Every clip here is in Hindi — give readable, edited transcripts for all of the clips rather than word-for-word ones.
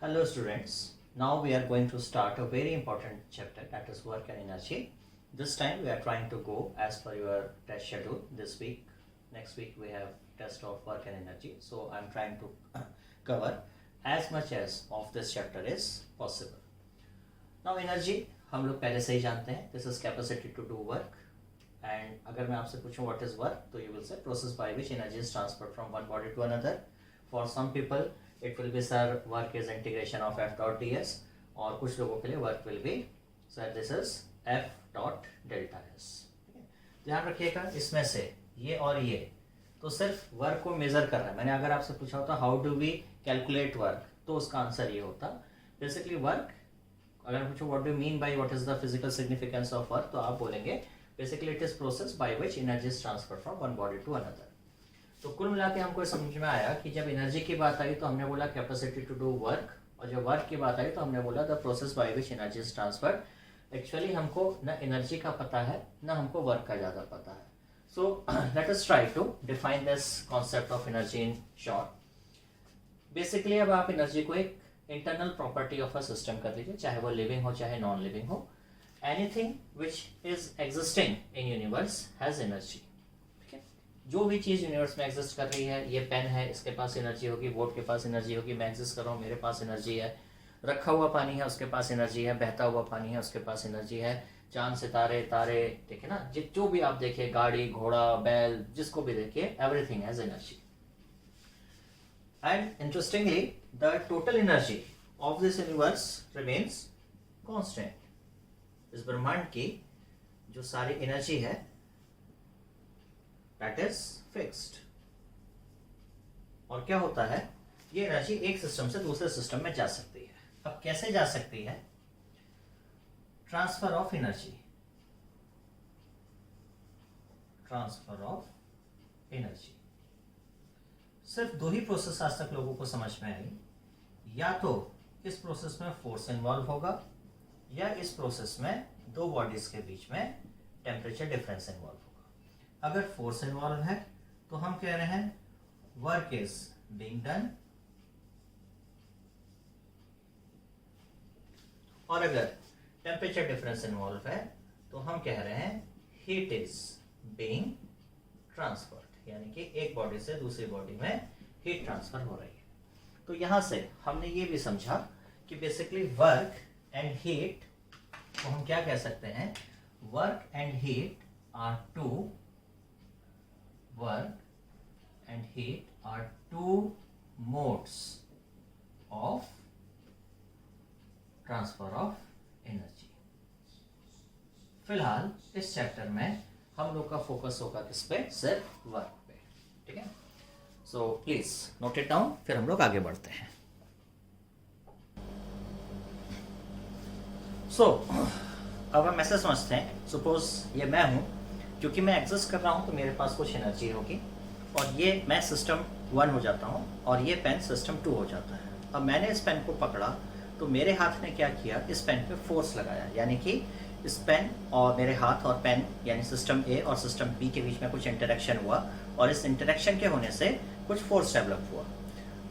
Hello students, now we are going to start a very important chapter, that is work and energy. This time we are trying to go as per your test schedule. This week, next week we have test of work and energy. So I am trying to cover as much as of this chapter is possible. Now energy हम लोग पहले से ही जानते हैं, this is capacity to do work. And अगर मैं आपसे पूछूं what is work, तो you will say process by which energy is transferred from one body to another. For some people it will be sir work is integration of f dot ds, और कुछ लोगों के लिए work will be sir this is f dot delta s. ध्यान रखिएगा, इसमें से ये और ये तो सिर्फ वर्क को मेजर कर रहा है. मैंने अगर आपसे पूछा होता how do we calculate work, तो उसका आंसर ये होता बेसिकली वर्क. अगर पूछो what do mean by what is the physical significance of work, तो आप बोलेंगे basically it is process by which energy is transferred from one body to another. तो कुल मिला के हमको समझ में आया कि जब एनर्जी की बात आई तो हमने बोला कैपेसिटी टू डू वर्क, और जब वर्क की बात आई तो हमने बोला the process by which energy is transferred. Actually हमको न एनर्जी का पता है न हमको वर्क का ज़्यादा पता है. So let us try to define this concept of energy in short. Basically अब आप एनर्जी को एक internal property of a system कर लीजिए, चाहे वो लिविंग हो चाहे नॉन लिविंग हो. Anything which is existing in universe has energy. ठीक है, जो भी चीज़ यूनिवर्स में एग्जिस्ट कर रही है, ये पेन है इसके पास एनर्जी होगी, बोर्ड के पास एनर्जी होगी, मैं एग्जिस्ट कर रहा हूँ मेरे पास एनर्जी है, रखा हुआ पानी है उसके पास एनर्जी है, बहता हुआ पानी है उसके पास एनर्जी है, चांद सितारे तारे, ठीक है ना, जो भी आप देखिए, गाड़ी घोड़ा बैल, जिसको भी देखिए, everything has energy. And interestingly, the total energy of this universe remains constant. इस ब्रह्मांड की जो सारी एनर्जी है that is fixed. और क्या होता है, ये एनर्जी एक सिस्टम से दूसरे सिस्टम में जा सकती है. अब कैसे जा सकती है? Transfer of energy. Transfer of energy. सिर्फ दो ही प्रोसेस आज तक लोगों को समझ में आई. या तो इस प्रोसेस में फोर्स इन्वॉल्व होगा, या इस प्रोसेस में दो बॉडीज के बीच में टेम्परेचर डिफरेंस इन्वॉल्व होगा. अगर फोर्स इन्वॉल्व है तो हम कह रहे हैं वर्क इज बीइंग डन, और अगर टेम्परेचर डिफरेंस इन्वॉल्व है तो हम कह रहे हैं हीट इज बीइंग ट्रांसफर्ड, यानी कि एक बॉडी से दूसरी बॉडी में हीट ट्रांसफर हो रही है. तो यहां से हमने ये भी समझा कि बेसिकली वर्क एंड हीट को हम क्या कह सकते हैं, work and heat are two, work and heat are two modes of transfer of energy. फिलहाल इस चैप्टर में हम लोग का फोकस होगा किस पे, सिर्फ वर्क पे. ठीक है, so please note it down, फिर हम लोग आगे बढ़ते हैं. सो अब हम ऐसे समझते हैं, सपोज ये मैं हूं, क्योंकि मैं एग्जिस्ट कर रहा हूं तो मेरे पास कुछ एनर्जी होगी, और ये मैं सिस्टम 1 हो जाता हूं और ये पेन सिस्टम 2 हो जाता है. अब मैंने इस पेन को पकड़ा तो मेरे हाथ ने क्या किया, इस पेन पे फोर्स लगाया, यानी कि इस पेन और मेरे हाथ और पेन यानी सिस्टम ए और सिस्टम बी के बीच में कुछ इंटरेक्शन हुआ, और इस इंटरेक्शन के होने से कुछ फोर्स डेवलप हुआ.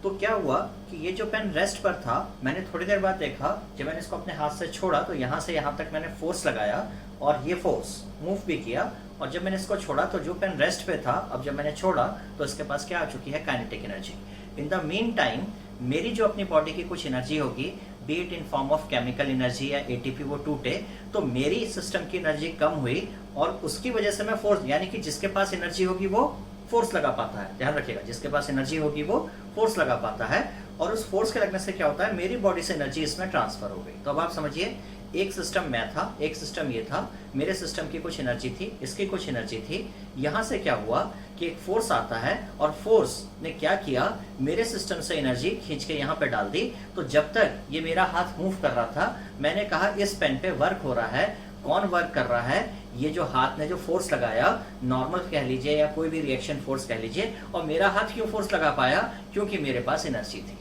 तो क्या हुआ कि ये जो पेन रेस्ट पर था, मैंने थोड़ी देर बाद देखा, जब मैंने इसको अपने हाथ से छोड़ा तो यहाँ से यहाँ तक मैंने फोर्स लगाया, और ये फोर्स मूव भी किया, और जब मैंने इसको छोड़ा तो जो पेन रेस्ट पे था, अब जब मैंने छोड़ा तो इसके पास क्या आ चुकी है, kinetic energy. In the mean time मेरी जो अपनी बॉडी की कुछ एनर्जी होगी, B it in form of chemical energy या एटीपी, वो टूटे, तो मेरी सिस्टम की एनर्जी कम हुई, और उसकी वजह से मैं फोर्स, यानी कि जिसके पास एनर्जी होगी वो फोर्स लगा पाता है. ध्यान रखिएगा, जिसके पास एनर्जी होगी वो फोर्स लगा पाता है, और उस फोर्स के लगने से क्या होता है, मेरी बॉडी से एनर्जी इसमें ट्रांसफर हो गई. तो अब आप समझिए, एक सिस्टम मैं था, एक सिस्टम ये था, मेरे सिस्टम की कुछ एनर्जी थी, इसकी कुछ एनर्जी थी. यहाँ से क्या हुआ कि एक फोर्स आता है, और फोर्स ने क्या किया, मेरे सिस्टम से एनर्जी खींच के यहाँ पे डाल दी. तो जब तक ये मेरा हाथ मूव कर रहा था, मैंने कहा इस पेन पे वर्क हो रहा है. कौन वर्क कर रहा है, ये जो हाथ ने जो फोर्स लगाया, नॉर्मल कह लीजिए या कोई भी रिएक्शन फोर्स कह लीजिए, और मेरा हाथ क्यों फोर्स लगा पाया, क्योंकि मेरे पास एनर्जी थी.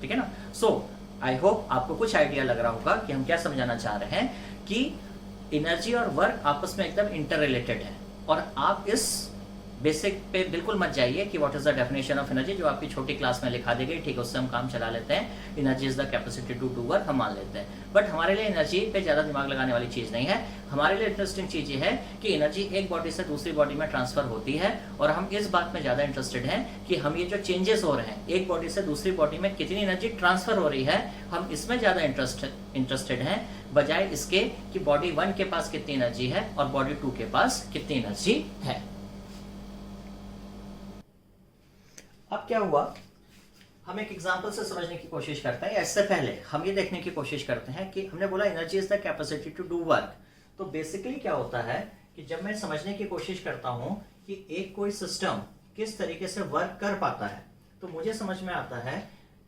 ठीक है ना. सो आई होप आपको कुछ आइडिया लग रहा होगा कि हम क्या समझाना चाह रहे हैं, कि एनर्जी और वर्क आपस में एकदम इंटर रिलेटेड है, और आप इस बेसिक पे बिल्कुल मत जाइए कि what is the definition of energy, जो आपकी छोटी क्लास में लिखा दी गई, ठीक है, उससे हम काम चला लेते हैं। Energy is the capacity to do work, हम मान लेते हैं। बट हमारे लिए एनर्जी पे ज़्यादा दिमाग लगाने वाली चीज़ नहीं है। हमारे लिए इंटरेस्टिंग चीज़ ये है कि एनर्जी एक बॉडी से दूसरी बॉडी में ट्रांसफर होती है, और हम इस बात में ज़्यादा इंटरेस्टेड हैं कि हम ये जो चेंजेस हो रहे हैं, एक बॉडी से दूसरी बॉडी में कितनी एनर्जी ट्रांसफर हो रही है, हम इसमें ज़्यादा इंटरेस्टेड हैं, बजाय इसके कि बॉडी 1 के पास कितनी एनर्जी है और बॉडी 2 के पास कितनी एनर्जी है। अब क्या हुआ, हम एक एग्जांपल से समझने की कोशिश करते हैं। इससे पहले हम ये देखने की कोशिश करते हैं कि हमने बोला energy is the capacity to do work. तो बेसिकली क्या होता है कि जब मैं समझने की कोशिश करता हूं कि एक कोई सिस्टम किस तरीके से वर्क कर पाता है, तो मुझे समझ में आता है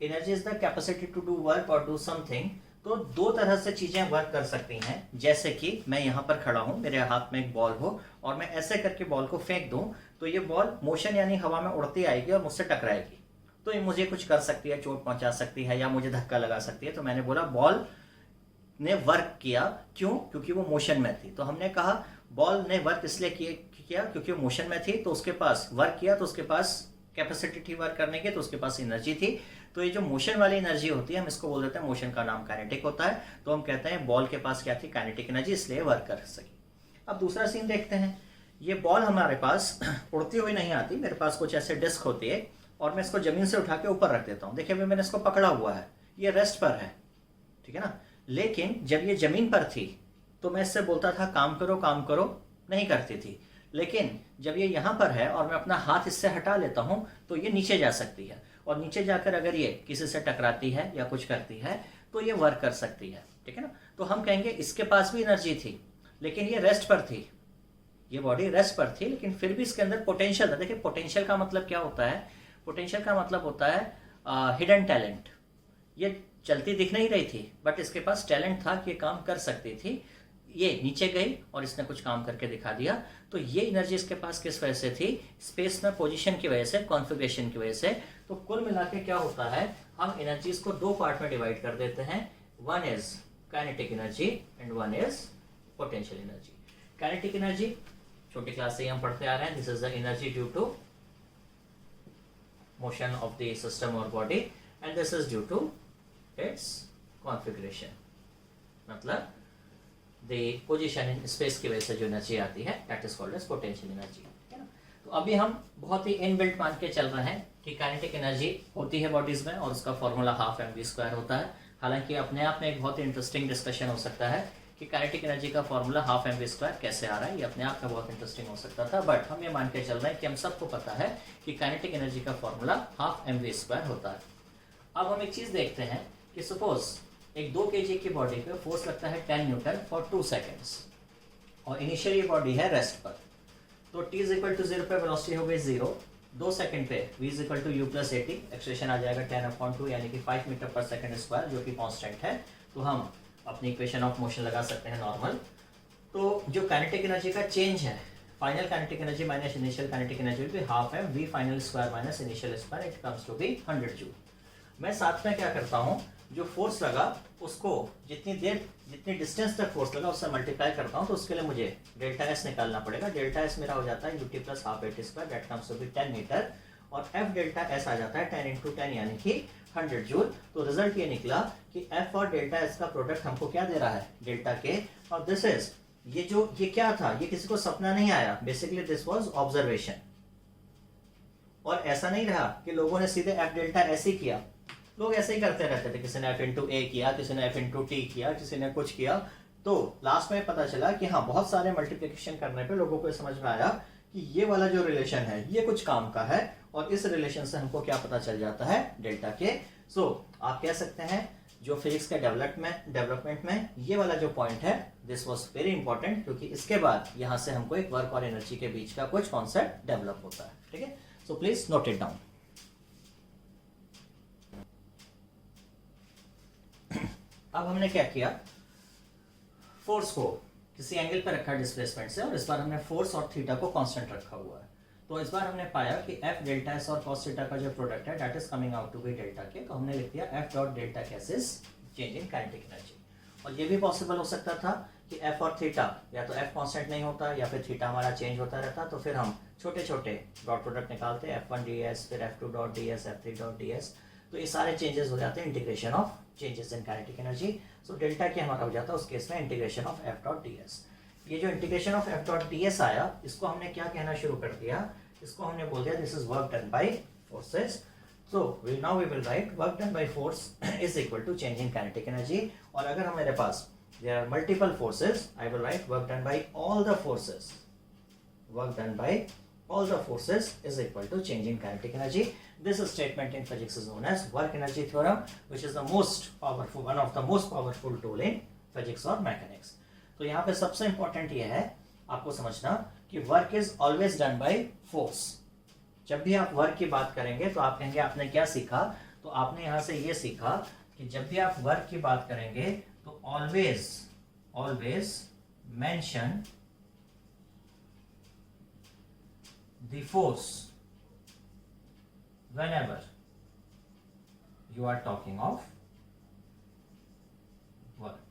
energy is the capacity to do work और डू समथिंग। तो दो तरह से चीजें वर्क कर सकती हैं। जैसे कि मैं यहाँ पर खड़ा हूं, मेरे हाथ में एक बॉल हो और मैं ऐसे करके बॉल को फेंक दूं, तो ये बॉल मोशन यानी हवा में उड़ती आएगी और मुझसे टकराएगी। तो ये मुझे कुछ कर सकती है, चोट पहुंचा सकती है या मुझे धक्का लगा सकती है। तो मैंने बोला बॉल ने वर्क किया। क्यों? क्योंकि वो मोशन में थी। तो हमने कहा बॉल ने वर्क इसलिए किया क्योंकि वो मोशन में थी, तो उसके पास वर्क किया, तो उसके पास कैपेसिटी थी वर्क करने की, तो उसके पास एनर्जी थी। तो ये जो मोशन वाली एनर्जी होती है, हम इसको बोल देते हैं, मोशन का नाम काइनेटिक होता है। तो हम कहते हैं बॉल के पास क्या थी, काइनेटिक एनर्जी, इसलिए वर्क कर सकी। अब दूसरा सीन देखते हैं। ये बॉल हमारे पास उड़ती हुई नहीं आती, मेरे पास कुछ ऐसे डिस्क होती है और मैं इसको जमीन से उठा के ऊपर रख देता हूँ। देखिए अभी मैंने इसको पकड़ा हुआ है, ये रेस्ट पर है, ठीक है ना। लेकिन जब ये जमीन पर थी तो मैं इससे बोलता था काम करो काम करो, नहीं करती थी। लेकिन जब ये यहाँ पर है और मैं अपना हाथ इससे हटा लेता हूँ तो ये नीचे जा सकती है, और नीचे जाकर अगर ये किसी से टकराती है या कुछ करती है तो ये वर्क कर सकती है, ठीक है ना। तो हम कहेंगे इसके पास भी एनर्जी थी, लेकिन ये रेस्ट पर थी, ये बॉडी रेस्ट पर थी, लेकिन फिर भी इसके अंदर पोटेंशियल था। देखिए पोटेंशियल का मतलब क्या होता है, पोटेंशियल का मतलब होता है हिडन टैलेंट। ये चलती दिख नहीं रही थी, बट इसके पास टैलेंट था कि ये काम कर सकती थी। ये नीचे गई और इसने कुछ काम करके दिखा दिया। तो ये एनर्जी इसके पास किस वजह से थी, स्पेस में पोजीशन की वजह से, कॉन्फ़िगरेशन की वजह से। तो कुल मिला के क्या होता है, हम एनर्जीज को दो पार्ट में डिवाइड कर देते हैं। One is kinetic energy and one is potential energy. Kinetic energy छोटी क्लास से ही हम पढ़ते आ रहे हैं, this is the energy due to motion of the system और body, and this is due to its configuration, मतलब द पोजीशन इन स्पेस की वजह से जो एनर्जी आती है that is called as potential energy, है ना। तो अभी हम बहुत ही इनबिल्ट मान के चल रहे हैं कि काइनेटिक एनर्जी होती है बॉडीज में और उसका फॉर्मूला हाफ mv² होता है। हालांकि अपने आप में एक बहुत ही इंटरेस्टिंग डिस्कशन हो सकता है कि काइनेटिक एनर्जी का फॉर्मूला हाफ mv² कैसे आ रहा है, ये अपने आप में बहुत इंटरेस्टिंग हो सकता था। बट हम ये मान के चल रहे हैं कि हम सबको पता है कि काइनेटिक एनर्जी का फॉर्मूला हाफ mv² होता है। अब हम एक चीज देखते हैं कि सपोज एक 2 kg की बॉडी पे फोर्स लगता है 10 न्यूटन फॉर 2 सेकेंड्स, और इनिशियली बॉडी है रेस्ट पर। तो t इज इक्वल टू 0 पे वेलोसिटी हो गई 0, 2 सेकंड पे v is equal to u plus 80, expression आ जाएगा 10/2 यानी कि 5 मीटर पर सेकंड स्क्वायर, जो कि कांस्टेंट है। तो हम अपनी इक्वेशन ऑफ मोशन लगा सकते हैं नॉर्मल। तो जो काइनेटिक एनर्जी का चेंज है, final kinetic energy minus initial kinetic energy will be half m v final square minus initial square, it comes to be 100 joule. मैं साथ में क्या करता हूँ, जो फोर्स लगा उसको जितनी डिस्टेंस तक फोर्स लगा उससे मल्टीप्लाई करता हूँ। तो उसके लिए मुझे डेल्टा एस निकालना पड़ेगा। डेल्टा एस मेरा हो जाता है ut plus half at square, that comes to be 10 metre, और एफ डेल्टा एस आ जाता है 10 इंटू 10 यानी कि 100 जूल। तो रिजल्ट ये निकला कि एफ और डेल्टा एस का प्रोडक्ट हमको क्या दे रहा है, डेल्टा के। और दिस इज ये क्या था, ये किसी को सपना नहीं आया, बेसिकली दिस वाज ऑब्जर्वेशन। और ऐसा नहीं रहा कि लोगों ने सीधे एफ डेल्टा एस ही किया, लोग ऐसे ही करते रहते थे। किसी ने एफ इंटू ए किया, किसी ने एफ इंटू टी किया, किसी ने कुछ किया। तो लास्ट में पता चला कि हाँ, बहुत सारे मल्टीप्लिकेशन करने पे लोगों को समझ में आया कि ये वाला जो रिलेशन है ये कुछ काम का है, और इस रिलेशन से हमको क्या पता चल जाता है, डेल्टा के। सो आप कह सकते हैं जो फिजिक्स के डेवलपमेंट में ये वाला जो पॉइंट है, दिस वॉज वेरी इंपॉर्टेंट, क्योंकि इसके बाद यहाँ से हमको एक वर्क और एनर्जी के बीच का कुछ कॉन्सेप्ट डेवलप होता है, ठीक है। So please note it down. अब हमने क्या किया, फोर्स को किसी एंगल पर रखा डिस्प्लेसमेंट से, और इस बार हमने फोर्स और थीटा को कांस्टेंट रखा हुआ है। तो इस बार हमने पाया कि एफ डेल्टा एस और कॉस थीटा का जो प्रोडक्ट है that is coming out to be delta K. तो हमने लिख दिया F dot delta K is change in kinetic energy. और ये भी पॉसिबल हो सकता था कि एफ और थीटा, या तो एफ कांस्टेंट नहीं होता या फिर थीटा हमारा चेंज होता रहता, तो फिर हम छोटे छोटे डॉट प्रोडक्ट निकालते हैं, F1 ds, फिर F2 dot ds, F3 dot ds, तो ये सारे चेंजेस हो जाते हैं integration of changes in kinetic energy. So delta के हमारा हो जाता है उस केस में integration of F dot ds। ये जो integration of F dot ds आया, इसको हमने क्या कहना शुरू कर दिया, इसको हमने बोल दिया this is work done by forces. So now we will write work done by force is equal to change in kinetic energy। और अगर हमारे पास there are multiple forces, I will write work done by all the forces। Work done by all the forces is equal to change in kinetic energy। This statement in physics is known as work energy theorem, which is the most powerful, one of the most powerful tool in physics or mechanics। तो यहाँ पे सबसे important ये है आपको समझना कि work is always done by force। जब भी आप वर्क की बात करेंगे तो आप कहेंगे आपने क्या सीखा, तो आपने यहां से ये सीखा कि जब भी आप वर्क की बात करेंगे तो always mention the force whenever you are talking of work.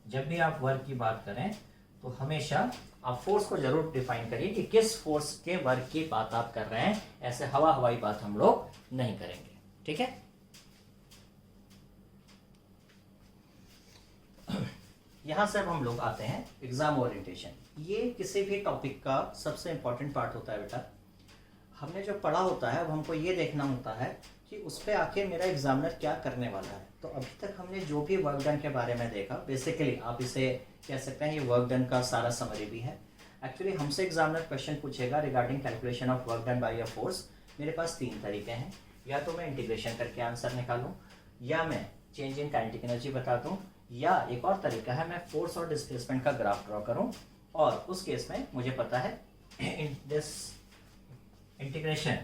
जब भी आप वर्क की बात करें तो हमेशा आप फोर्स को जरूर डिफाइन करिए कि किस फोर्स के वर्क की बात आप कर रहे हैं, ऐसे हवाई बात हम लोग नहीं करेंगे, ठीक है। यहां से अब हम लोग आते हैं एग्जाम ओरिएंटेशन। ये किसी भी टॉपिक का सबसे इंपॉर्टेंट पार्ट होता है बेटा। हमने जो पढ़ा होता है वो हमको ये देखना होता है कि उस पर आके मेरा एग्जामिनर क्या करने वाला है। तो अभी तक हमने जो भी वर्क डन के बारे में देखा, बेसिकली आप इसे कह सकते हैं ये वर्क डन का सारा समरी भी है। एक्चुअली हमसे एग्जामिनर क्वेश्चन पूछेगा regarding calculation of work done by a force. मेरे पास तीन तरीके हैं, या तो मैं इंटीग्रेशन करके आंसर निकालूं, या मैं चेंज इन काइनेटिक एनर्जी बता दूं, या एक और तरीका है मैं फोर्स और डिस्प्लेसमेंट का ग्राफ ड्रॉ करूं। और उस केस में मुझे पता है this integration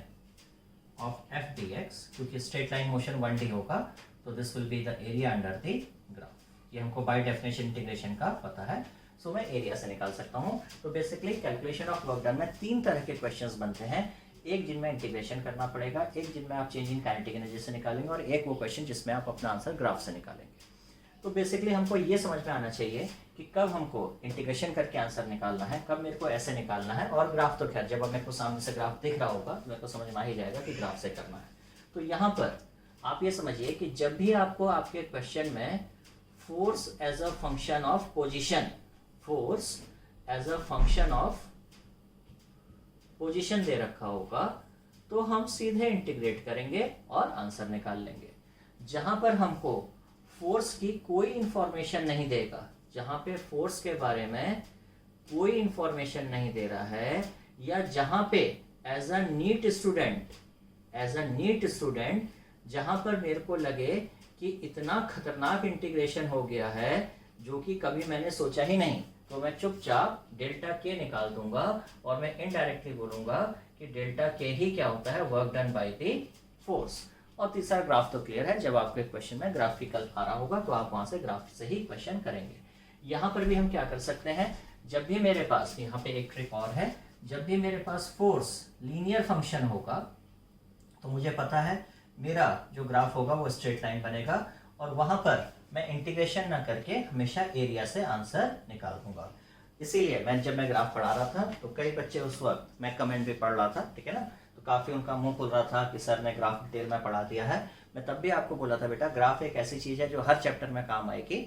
of F D x, क्योंकि स्ट्रेट लाइन मोशन 1D होगा, तो this will be the area under the graph. ये हमको बाय डेफिनेशन इंटीग्रेशन का पता है, सो मैं एरिया से निकाल सकता हूँ। तो basically calculation of work done में तीन तरह के क्वेश्चंस बनते हैं, एक जिनमें इंटीग्रेशन करना पड़ेगा, एक जिनमें आप चेंज इन काइनेटिक एनर्जी से निकालेंगे, और एक वो क्वेश्चन जिसमें आप अपना आंसर ग्राफ से निकालेंगे। तो बेसिकली हमको ये समझ में आना चाहिए कि कब हमको इंटीग्रेशन करके आंसर निकालना है, कब मेरे को ऐसे निकालना है, और ग्राफ तो खैर जब मेरे को सामने से ग्राफ दिख रहा होगा तो मेरे को समझ में आ ही जाएगा कि ग्राफ से करना है। तो यहाँ पर आप ये समझिए कि जब भी आपको आपके क्वेश्चन में force as a function of position, force as a function of position दे रखा होगा, तो हम सीधे इंटीग्रेट करेंगे और आंसर निकाल लेंगे। जहां पर हमको फोर्स की कोई इंफॉर्मेशन नहीं देगा, जहां पे फोर्स के बारे में कोई इंफॉर्मेशन नहीं दे रहा है, या जहां पे एज अ नीट स्टूडेंट जहां पर मेरे को लगे कि इतना खतरनाक इंटीग्रेशन हो गया है जो कि कभी मैंने सोचा ही नहीं, तो मैं चुपचाप डेल्टा के निकाल दूंगा और मैं इनडायरेक्टली बोलूंगा कि डेल्टा के ही क्या होता है, work done by the force. और तीसरा ग्राफ तो क्लियर है, जब आपके क्वेश्चन में ग्राफिकल आ रहा होगा तो आप वहां से ग्राफ से ही क्वेश्चन करेंगे। यहां पर भी हम क्या कर सकते हैं, जब भी मेरे पास, यहाँ पे एक ट्रिक और है, जब भी मेरे पास फोर्स लीनियर फंक्शन होगा तो मुझे पता है मेरा जो ग्राफ होगा वो स्ट्रेट लाइन बनेगा, और वहां पर मैं इंटीग्रेशन ना करके हमेशा एरिया से आंसर निकाल दूंगा। इसीलिए जब मैं ग्राफ पढ़ा रहा था तो कई बच्चे उस वक्त, मैं कमेंट भी पढ़ रहा था, ठीक है ना, तो काफी उनका मुंह खुल रहा था कि सर ने ग्राफ डिटेल में पढ़ा दिया है। मैं तब भी आपको बोला था बेटा ग्राफ एक ऐसी चीज है जो हर चैप्टर में काम आएगी।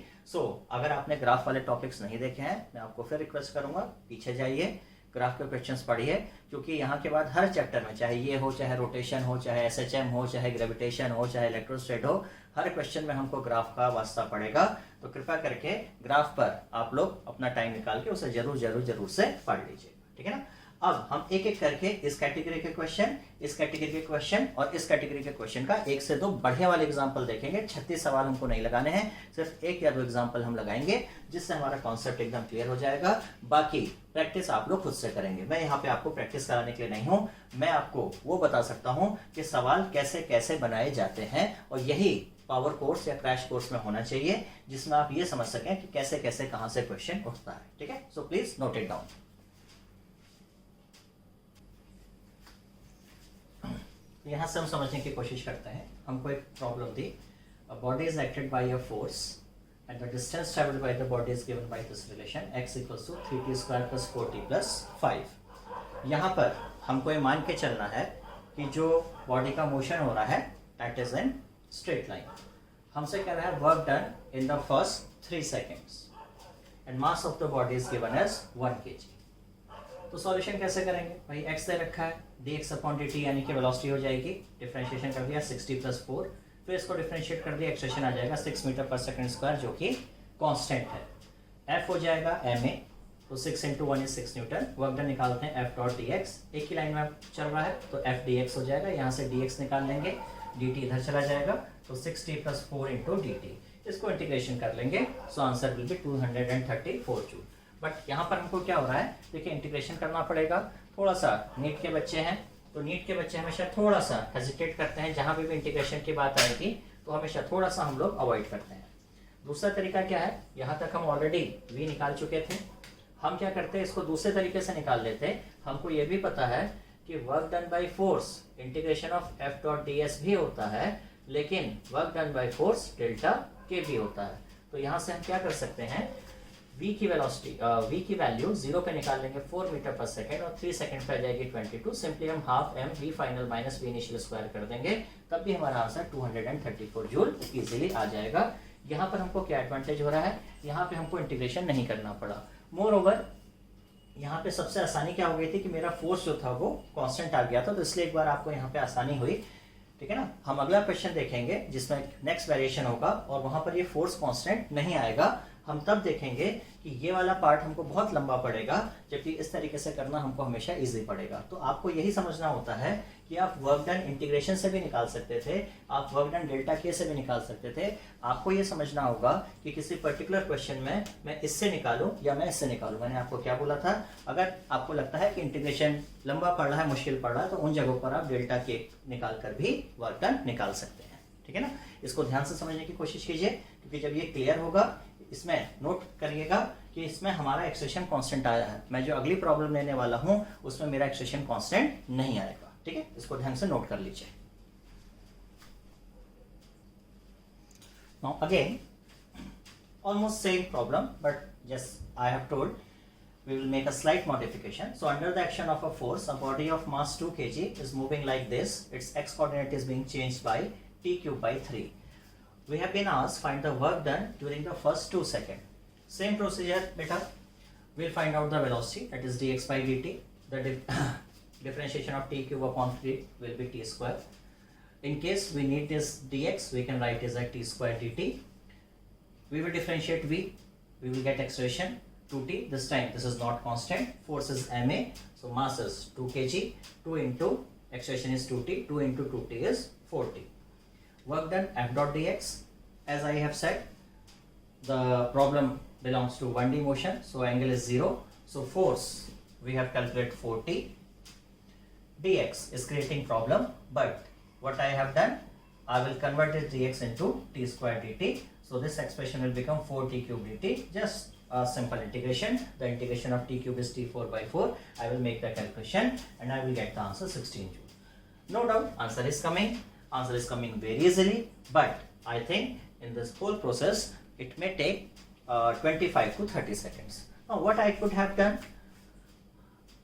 अगर आपने ग्राफ वाले टॉपिक्स नहीं देखे हैं, मैं आपको फिर रिक्वेस्ट करूंगा पीछे जाइए, ग्राफ के क्वेश्चंस पढ़िए, क्योंकि यहाँ के बाद हर चैप्टर में, चाहे ये हो, चाहे रोटेशन हो, चाहे एसएचएम हो, चाहे ग्रेविटेशन हो, चाहे इलेक्ट्रोस्टैटिक हो, हर क्वेश्चन में हमको ग्राफ का वास्ता पड़ेगा। तो कृपया करके ग्राफ पर आप लोग अपना टाइम निकाल के उसे जरूर से पढ़ लीजिए, ठीक है ना। अब हम एक एक करके इस कैटेगरी के क्वेश्चन, इस कैटेगरी के क्वेश्चन और इस कैटेगरी के क्वेश्चन का 1 से 2 बढ़िया वाले एग्जांपल देखेंगे। 36 सवाल हमको नहीं लगाने हैं, सिर्फ 1 या 2 एग्जांपल हम लगाएंगे, जिससे हमारा कॉन्सेप्ट एकदम क्लियर हो जाएगा। बाकी प्रैक्टिस आप लोग खुद से करेंगे, मैं यहाँ पे आपको प्रैक्टिस कराने के लिए नहीं हूँ, मैं आपको वो बता सकता हूँ कि सवाल कैसे कैसे बनाए जाते हैं, और यही पावर कोर्स या क्रैश कोर्स में होना चाहिए, जिसमें आप ये समझ सकें कि कैसे कैसे कहाँ से क्वेश्चन उठता है, ठीक है। So please note it down. यहाँ से हम समझने की कोशिश करते हैं। हमको एक प्रॉब्लम दी, a body is acted by a force and the distance travelled by the body is given by this relation x = 3t² + 4t + 5। यहाँ पर हमको ये मान के चलना है कि जो बॉडी का मोशन हो रहा है that is in straight line. हमसे कह रहा है work done in the first 3 seconds and mass of the body is given as 1 kg। तो सॉल्यूशन कैसे करेंगे भाई, x दे रखा है, dx अपॉन dt यानी कि वेलोसिटी हो जाएगी, डिफरेंशिएशन कर दिया 60 + 4, फिर इसको डिफरेंशिएट कर दिया, एक्सप्रेशन आ जाएगा 6 मीटर पर सेकंड स्क्वायर जो कि कांस्टेंट है। f हो जाएगा ma, तो 6 × 1 = 6 न्यूटन। वर्क डन निकालते हैं f डॉट dx, एक ही लाइन में चल रहा है तो f dx हो जाएगा, यहाँ से dx निकाल लेंगे, dt इधर चला जाएगा तो 60 + 4 × dt, इसको इंटीग्रेशन कर लेंगे, so answer will be 234 joule. But यहाँ पर हमको क्या हो रहा है, देखिए इंटीग्रेशन करना पड़ेगा, थोड़ा सा नीट के बच्चे हैं तो नीट के बच्चे हमेशा थोड़ा सा हेजिटेट करते हैं, जहाँ भी इंटीग्रेशन की बात आएगी तो हमेशा थोड़ा सा हम लोग अवॉइड करते हैं। दूसरा तरीका क्या है, यहाँ तक हम ऑलरेडी v निकाल चुके थे, हम क्या करते हैं इसको दूसरे तरीके से निकाल लेते हैं। हमको ये भी पता है कि work done by force integration of f dot ds भी होता है, लेकिन work done by force delta k भी होता है। तो यहाँ से हम क्या कर सकते हैं, v की वेलोसिटी v की वैल्यू 0 पे निकाल लेंगे 4 मीटर पर सेकंड और 3 सेकंड पे आ जाएगी 22, सिंपली हम half m v final minus v initial square कर देंगे, तब भी हमारा आंसर 234 जूल इजीली आ जाएगा। यहाँ पर हमको क्या एडवांटेज हो रहा है, यहाँ पे हमको इंटीग्रेशन नहीं करना पड़ा। मोर ओवर यहाँ पे सबसे आसानी क्या हो गई थी कि मेरा फोर्स जो था वो कांस्टेंट आ गया था, तो इसलिए एक बार आपको यहाँ पे आसानी हुई, ठीक है ना। हम अगला क्वेश्चन देखेंगे जिसमें नेक्स्ट वेरिएशन होगा और वहां पर ये फोर्स कांस्टेंट नहीं आएगा, हम तब देखेंगे कि ये वाला पार्ट हमको बहुत लंबा पड़ेगा, जबकि इस तरीके से करना हमको हमेशा इजी पड़ेगा। तो आपको यही समझना होता है कि आप वर्क डन इंटीग्रेशन से भी निकाल सकते थे, आप वर्क डन डेल्टा के से भी निकाल सकते थे। आपको ये समझना होगा कि किसी पर्टिकुलर क्वेश्चन में मैं इससे निकालूं या मैं इससे निकालूं। मैंने आपको क्या बोला था, अगर आपको लगता है कि इंटीग्रेशन लंबा पड़ रहा है, मुश्किल पड़ रहा है, तो उन जगहों पर आप डेल्टा के निकाल कर भी वर्क डन निकाल सकते हैं, ठीक है ना। इसको ध्यान से समझने की कोशिश कीजिए, क्योंकि जब ये क्लियर होगा, इसमें नोट करिएगा कि इसमें हमारा एक्सप्रेशन कांस्टेंट आया है। मैं जो अगली प्रॉब्लम लेने वाला हूं उसमें मेरा एक्सप्रेशन कांस्टेंट नहीं आएगा, ठीक है, इसको ध्यान से नोट कर लीजिए। Now again almost same problem, but just I have told we will make a slight modification. So under the action of a force, a body of mass 2 kg is moving like this. Its x coordinate is being changed by t cube by 3. We have been asked find the work done during the first 2 seconds. Same procedure beta. We'll find out the velocity, that is dx by dt. The differentiation of t cube upon 3 will be t square. In case we need this dx, we can write as a t square dt. We will differentiate v, we will get acceleration 2t. This time this is not constant, force is ma, so mass is 2 kg, 2 into acceleration is 2t, 2 into 2t is 4t. Work done f dot dx, as I have said, the problem belongs to 1D motion, so angle is 0, so force we have calculated 4t. dx is creating problem, but what I have done, I will convert this dx into t square dt. So this expression will become 4t cube dt. Just a simple integration. The integration of t cube is t4 by 4. I will make the calculation and I will get the answer 16 joule. No doubt answer is coming. Answer is coming very easily. But I think in this whole process it may take 25 to 30 seconds. Now what I could have done,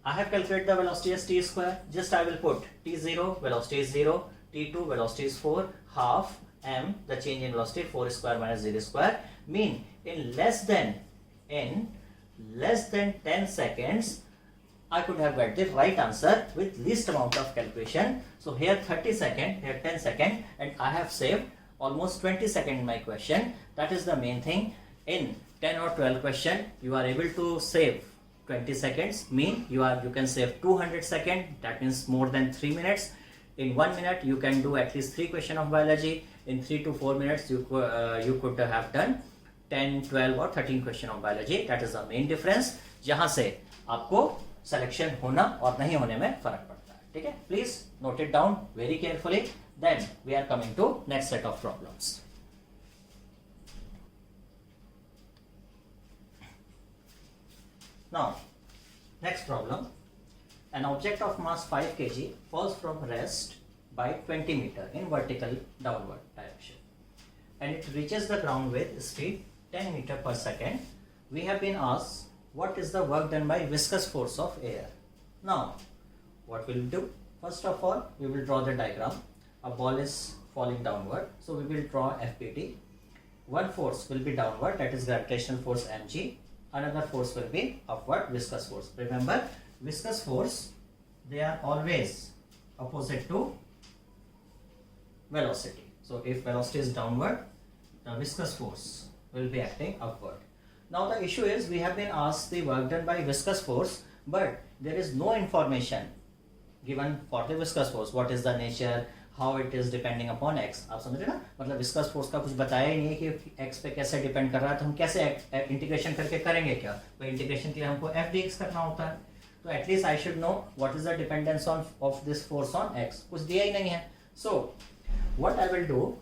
I have calculated the velocity as t square. Just I will put t0 velocity is 0, t2 velocity is 4, half m, the change in velocity 4 square minus 0 square, mean in less than 10 seconds I could have got the right answer with least amount of calculation. So here 30 second, here 10 second, and I have saved almost 20 second in my question. That is the main thing. In 10 or 12 question you are able to save 20 seconds, mean you can save 200 seconds, that means more than 3 minutes. In 1 minute you can do at least 3 questions of biology. In 3 to 4 minutes you could have done 10, 12 or 13 questions of biology. That is the main difference, जहाँ से आपको selection होना और नहीं होने में फर्क पड़ता है, ठीक है। Please note it down very carefully. Then we are coming to next set of problems. Now next problem. An object of mass 5 kg falls from rest by 20 meter in vertical downward direction and it reaches the ground with speed 10 meter per second. We have been asked what is the work done by viscous force of air. Now what will we do? First of all, we will draw the diagram. A ball is falling downward, so we will draw FPT. One force will be downward, that is gravitational force mg. Another force will be upward, viscous force. Remember, viscous force, they are always opposite to velocity. So if velocity is downward, the viscous force will be acting upward. Now the issue is, we have been asked the work done by viscous force, but there is no information given for the viscous force. What is the nature, how it is depending upon x. आप समझ रहे ना, मतलब विस्कस फोर्स का कुछ बताया ही नहीं है कि x पे कैसे डिपेंड कर रहा है, तो हम कैसे इंटीग्रेशन करके करेंगे क्या? तो इंटीग्रेशन के लिए हमको f dx करना होता है. तो at least I should know what is the dependence on off this force on x. कुछ दिया ही नहीं है. So what I will do,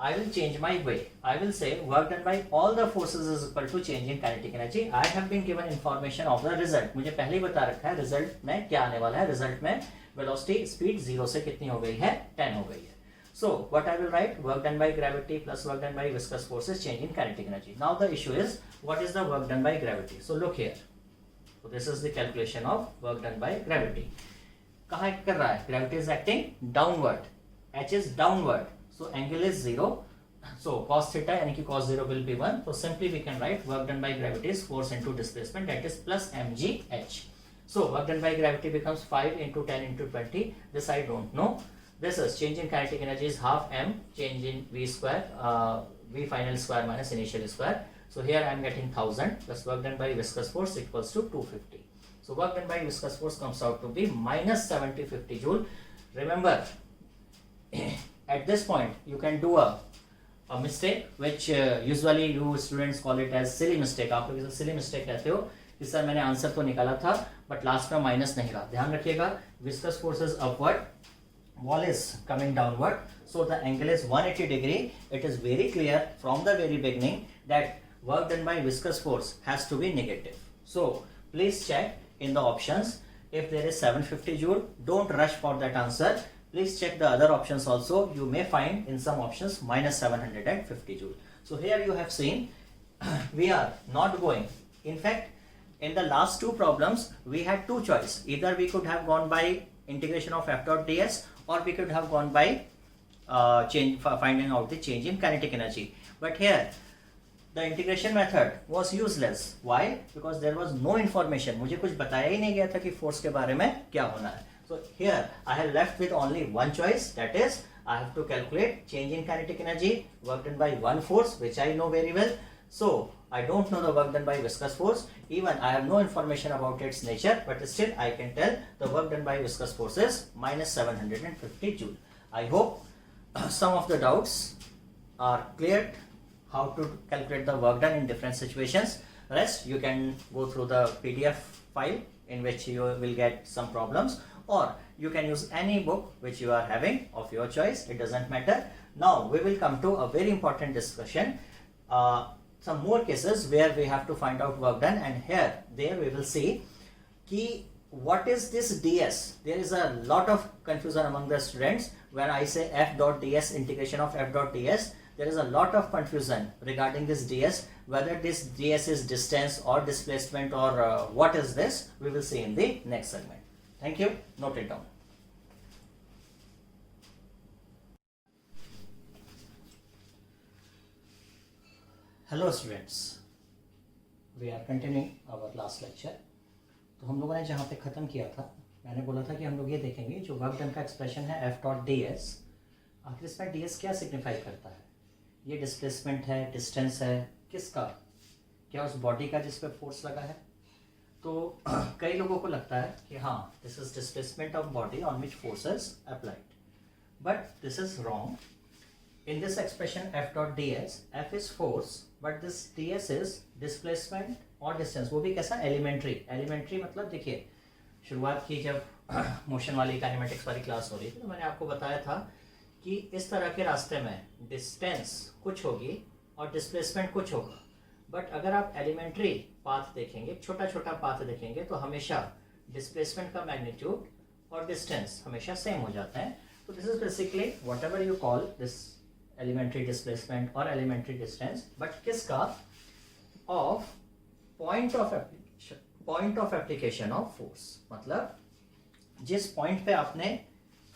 I will change my way. I will say work done by all the forces is equal to change in kinetic energy. I have been given information of the result. मुझे पहले ही बता रखा है रिजल्ट में क्या आने वाला है. रिजल्ट में वेलोसिटी स्पीड 0 से कितनी हो गई है, 10 हो गई है. So what I will write, work done by gravity plus work done by viscous forces change in kinetic energy. Now the issue is, what is the work done by gravity? So look here. So this is the calculation of work done by gravity. कहाँ कर रहा है? Gravity is acting downward. H is downward. So angle is 0. So cos theta यानी कि cos 0 will be 1. So simply we can write work done by gravity is force into displacement, that is plus mgh. So work done by gravity becomes 5 into 10 into 20. This I don't know. This is change in kinetic energy is half m change in v square, v final square minus initial square. So here I am getting 1000 plus work done by viscous force equals to 250. So work done by viscous force comes out to be minus 7050 joule. Remember, at this point you can do a mistake which usually you students call it as silly mistake. आप लोग इसे silly mistake कहते हो कि सर मैंने आंसर तो निकाला था बट लास्ट में माइनस नहीं रहा. ध्यान रखिएगा, viscous force is upward, wall is coming downward, so the angle is 180 degree. It is very clear from the very beginning that work done by viscous force has to be negative. So please check in the options. If there is 750 joule, don't rush for that answer. Please check the other options also. You may find in some options minus 750 joule. So here you have seen we are not going. In fact, in the last two problems we had two choice. Either we could have gone by integration of f dot ds, or we could have gone by finding out the change in kinetic energy. But here the integration method was useless. Why? Because there was no information. मुझे कुछ बताया ही नहीं गया था कि force के बारे में क्या होना है. So here I have left with only one choice, that is I have to calculate change in kinetic energy work done by one force which I know very well. So I don't know the work done by viscous force. Even I have no information about its nature, but still I can tell the work done by viscous force is minus 750 joule. I hope some of the doubts are cleared, how to calculate the work done in different situations. Rest you can go through the PDF file in which you will get some problems, or you can use any book which you are having of your choice. It doesn't matter. Now we will come to a very important discussion, some more cases where we have to find out work done, and there we will see ki what is this ds. There is a lot of confusion among the students when I say f dot ds, integration of f dot ds. There is a lot of confusion regarding this ds, whether this ds is distance or displacement or what is this. We will see in the next segment. Thank you. Note it down. Hello students. We are continuing our last lecture. तो हम लोगों ने जहाँ पे ख़त्म किया था, मैंने बोला था कि हम लोग ये देखेंगे जो वर्क डन का एक्सप्रेशन है f डॉट ds. आखिर इसमें ds क्या सिग्निफाई करता है? ये डिस्प्लेसमेंट है, डिस्टेंस है, किसका? क्या उस बॉडी का जिस पे फोर्स लगा है? तो कई लोगों को लगता है कि हाँ, this is displacement of body on which force is applied, but this is wrong. In this expression f dot ds, f is force but this ds is displacement और डिस्टेंस. वो भी कैसा? एलिमेंट्री. एलिमेंट्री मतलब देखिए, शुरुआत की जब मोशन वाली काइनेमेटिक्स वाली क्लास हो रही थी तो मैंने आपको बताया था कि इस तरह के रास्ते में डिस्टेंस कुछ होगी और डिस्प्लेसमेंट कुछ होगा. बट अगर आप एलिमेंट्री पाथ देखेंगे, छोटा छोटा पाथ देखेंगे, तो हमेशा डिस्प्लेसमेंट का मैग्नीट्यूड और डिस्टेंस हमेशा सेम हो जाता है. तो this is basically whatever you call this elementary displacement और एलिमेंट्री डिस्टेंस, बट किसका? Of point of application of force. मतलब जिस पॉइंट पे आपने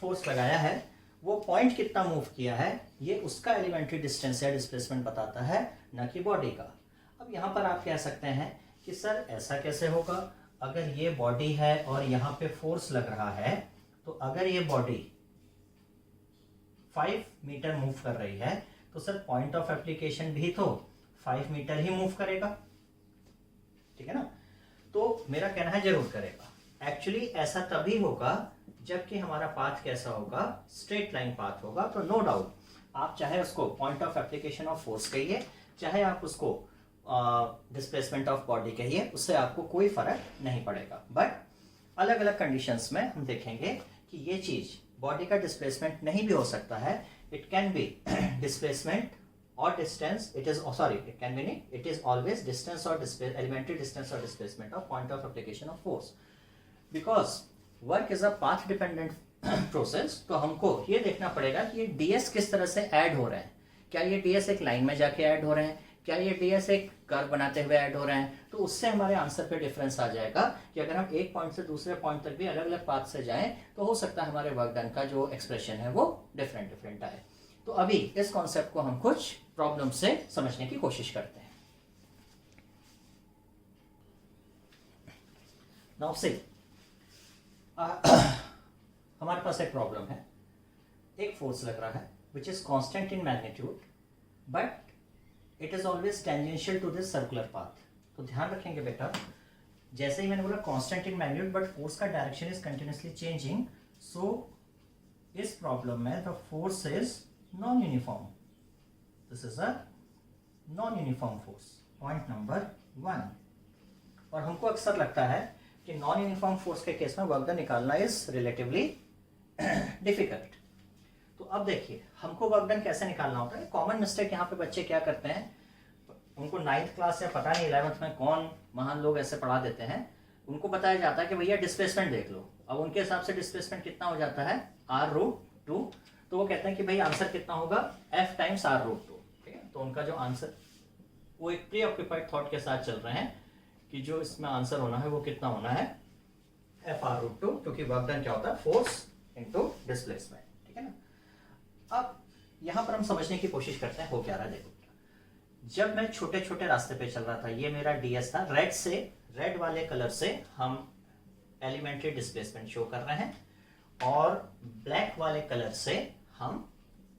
फोर्स लगाया है वो पॉइंट कितना मूव किया है ये उसका एलिमेंट्री डिस्टेंस या डिस्प्लेसमेंट बताता है, न कि बॉडी का। अब यहाँ पर आप कह सकते हैं कि सर ऐसा कैसे होगा, अगर ये बॉडी है और यहाँ पे फोर्स लग रहा है तो अगर ये बॉडी 5 मीटर मूव कर रही है तो सर पॉइंट ऑफ एप्लीकेशन भी तो 5 मीटर ही मूव करेगा, ठीक है ना। तो मेरा कहना है जरूर करेगा। एक्चुअली ऐसा तभी होगा जबकि हमारा पाथ कैसा होगा, स्ट्रेट लाइन पाथ होगा। तो नो डाउट आप चाहे उसको point of application of force कहिए, चाहे आप उसको डिस्प्लेसमेंट ऑफ बॉडी कहिए, उससे आपको कोई फर्क नहीं पड़ेगा। बट अलग अलग कंडीशंस में हम देखेंगे कि ये चीज बॉडी का डिस्प्लेसमेंट नहीं भी हो सकता है। इट कैन बी डिस्प्लेसमेंट और डिस्टेंस, it can be नहीं, it is always distance or elementary distance or displacement of point of application of force, because work is a path dependent process। तो हमको ये देखना पड़ेगा कि ये ds किस तरह से ऐड हो रहे हैं। क्या ये ds एक लाइन में जाके ऐड हो रहे हैं, क्या ये ds एक कर्व बनाते हुए ऐड हो रहे हैं। तो उससे हमारे आंसर पे डिफरेंस आ जाएगा कि अगर हम एक पॉइंट से दूसरे पॉइंट तक भी अलग अलग पाथ से जाएं तो हो सकता है हमारे वर्क डन का जो एक्सप्रेशन है वो डिफरेंट आए। तो अभी इस कॉन्सेप्ट को हम कुछ प्रॉब्लम से समझने की कोशिश करते हैं। नाउ से हमारे पास एक प्रॉब्लम है, एक फोर्स लग रहा है which is constant in magnitude but it is always tangential to this circular path. तो ध्यान रखेंगे बेटा, जैसे ही मैंने बोला constant in magnitude but force का direction is continuously changing, so इस प्रॉब्लम में the force is non-uniform. This is a non-uniform force. Point number 1. और हमको अक्सर लगता है कि नॉन यूनिफॉर्म फोर्स के केस में वर्क डन निकालना इज रिलेटिवली डिफिकल्ट। तो अब देखिए हमको वर्क डन कैसे निकालना होता है। कॉमन मिस्टेक यहाँ पे बच्चे क्या करते हैं, उनको 9th क्लास या पता नहीं 11th में कौन महान लोग ऐसे पढ़ा देते हैं, उनको बताया जाता है कि भैया डिस्प्लेसमेंट देख लो। अब उनके हिसाब से डिस्प्लेसमेंट कितना हो जाता है, r√2। तो वो कहते हैं कि भाई आंसर कितना होगा, f टाइम्स r√2। ठीक है, तो उनका जो आंसर वो एक प्री ऑक्यूपाइड थॉट के साथ चल रहे हैं कि जो इसमें आंसर होना है वो कितना होना है, f r√2, क्योंकि वर्क डन क्या होता है, फोर्स इनटू डिस्प्लेसमेंट। ठीक है ना। अब यहां पर हम समझने की कोशिश करते हैं हो क्या रहा है। देखो जब मैं छोटे छोटे रास्ते पे चल रहा था, ये मेरा ds था, रेड वाले कलर से हम एलिमेंट्री डिस्प्लेसमेंट शो कर रहे हैं और ब्लैक वाले कलर से हम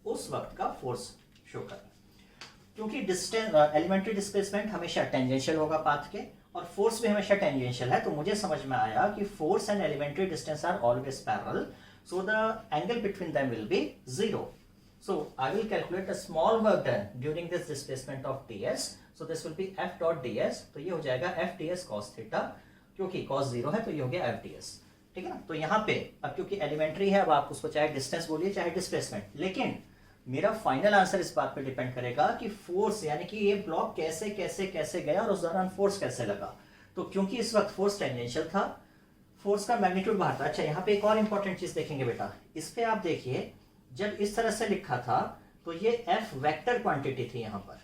उस वक्त का फोर्स शो कर रहे हैं। क्योंकि डिस्टेंस एलिमेंट्री डिस्प्लेसमेंट हमेशा टेंजेंशियल होगा पाथ के और फोर्स भी हमेशा टेंजेंशियल है, तो मुझे समझ में आया कि force and elementary distance are always parallel, so the angle between them will be 0। So I will calculate a small work done during this displacement of ds. So this will be f dot ds. तो ये हो जाएगा f ds cos थीटा, क्योंकि cos 0 है तो ये हो गया f ds। ठीक है ना। तो यहाँ पे अब क्योंकि एलिमेंट्री है, अब आप उसको चाहे डिस्टेंस बोलिए चाहे डिस्प्लेसमेंट, लेकिन मेरा फाइनल आंसर इस बात पे डिपेंड करेगा कि फोर्स यानी कि ये ब्लॉक कैसे कैसे कैसे गया और उस दौरान फोर्स कैसे लगा। तो क्योंकि इस वक्त फोर्स टेंजेंशियल था, फोर्स का मैग्नीट्यूड बाहर था। अच्छा यहाँ पे एक और इंपॉर्टेंट चीज देखेंगे बेटा, इस पे आप देखिए जब इस तरह से लिखा था तो ये f वेक्टर क्वांटिटी थी यहाँ पर,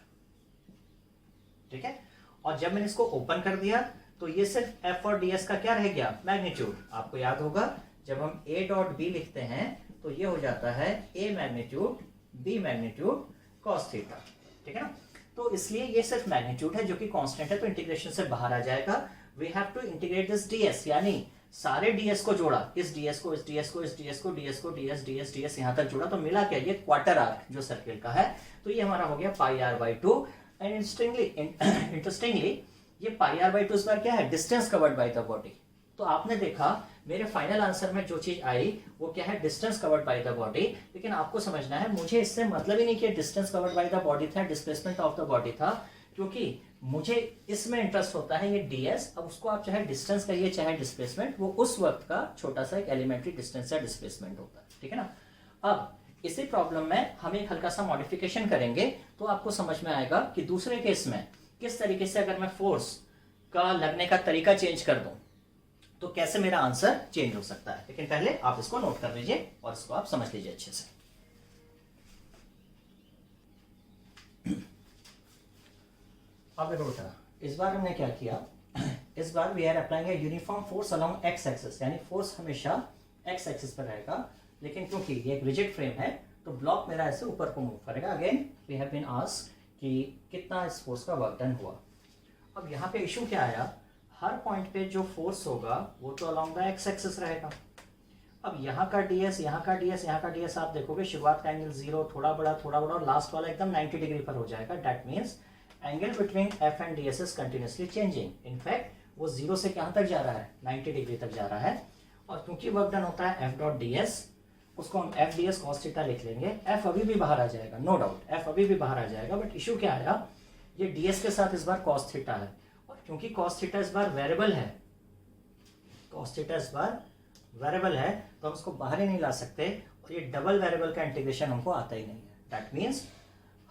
ठीक है। और जब मैंने इसको ओपन कर दिया तो ये सिर्फ f और ds का क्या रह गया, मैग्नीट्यूड। आपको याद होगा जब हम a डॉट b लिखते हैं तो ये हो जाता है a magnitude b magnitude cos theta. ठीक है ना। तो इसलिए ये सिर्फ मैग्नीट्यूड है जो कि कांस्टेंट है, तो इंटीग्रेशन से बाहर आ जाएगा। We have to integrate this ds, यानी सारे ds को जोड़ा, इस ds को, इस ds को, इस ds को, ds को, ds ds ds यहां तक जोड़ा, तो मिला क्या, ये क्वार्टर आर्क जो सर्किल का है, तो ये हमारा हो गया पाई r बाई 2। एंड इंटरेस्टिंगली ये पाई r बाई 2 इस बार क्या है, distance covered by the body. तो आपने देखा मेरे फाइनल आंसर में जो चीज आई वो क्या है, distance covered by the body. लेकिन आपको समझना है मुझे इससे मतलब ही नहीं कि distance covered by the body था, डिस्प्लेसमेंट ऑफ द बॉडी था, क्योंकि मुझे इसमें इंटरेस्ट होता है ये ds। अब उसको आप चाहे डिस्टेंस कहिए चाहे डिस्प्लेसमेंट, वो उस वक्त का छोटा सा एक एलिमेंट्री डिस्टेंस या डिस्प्लेसमेंट होता है। ठीक है ना। अब इसी प्रॉब्लम में हम एक हल्का सा मॉडिफिकेशन करेंगे तो आपको समझ में आएगा कि दूसरे केस में किस तरीके से अगर मैं फोर्स का लगने का तरीका चेंज कर दूं तो कैसे मेरा आंसर चेंज हो सकता है। लेकिन पहले आप इसको नोट कर लीजिए और इसको आप समझ लीजिए अच्छे से। अब देखो बेटा, इस बार हमने क्या किया, इस बार we are applying a uniform force along x axis, यानी फोर्स हमेशा एक्स एक्सिस पर रहेगा, लेकिन क्योंकि ये एक रिजिड फ्रेम है तो ब्लॉक मेरा ऐसे ऊपर को मूव करेगा। Again we have been asked कि कितना इस फोर्स का वर्क डन हुआ। अब यहाँ पे इशू क्या आया, हर पॉइंट पे जो फोर्स होगा वो तो अलोंग द एक्स एक्सिस रहेगा। अब यहाँ का ds, यहाँ का ds, यहाँ का ds आप देखोगे शुरुआत का एंगल 0, थोड़ा बड़ा और लास्ट वाला एकदम 90 डिग्री पर हो जाएगा। That means angle between f and ds is continuously changing. In fact वो 0 से कहाँ तक जा रहा है, 90 डिग्री तक जा रहा है। और क्योंकि वर्क डन होता है f डॉट ds, उसको हम f ds cos थीटा लिख लेंगे। f अभी भी बाहर आ जाएगा, नो डाउट f अभी भी बाहर आ जाएगा, बट इशू क्या आया, ये ds के साथ इस बार cos थीटा है, और क्योंकि cos थीटा इस बार वेरिएबल है, cos थीटा इस बार वेरिएबल है, तो हम उसको बाहर ही नहीं ला सकते, और ये डबल वेरिएबल का इंटीग्रेशन हमको आता ही नहीं है। दैट मीन्स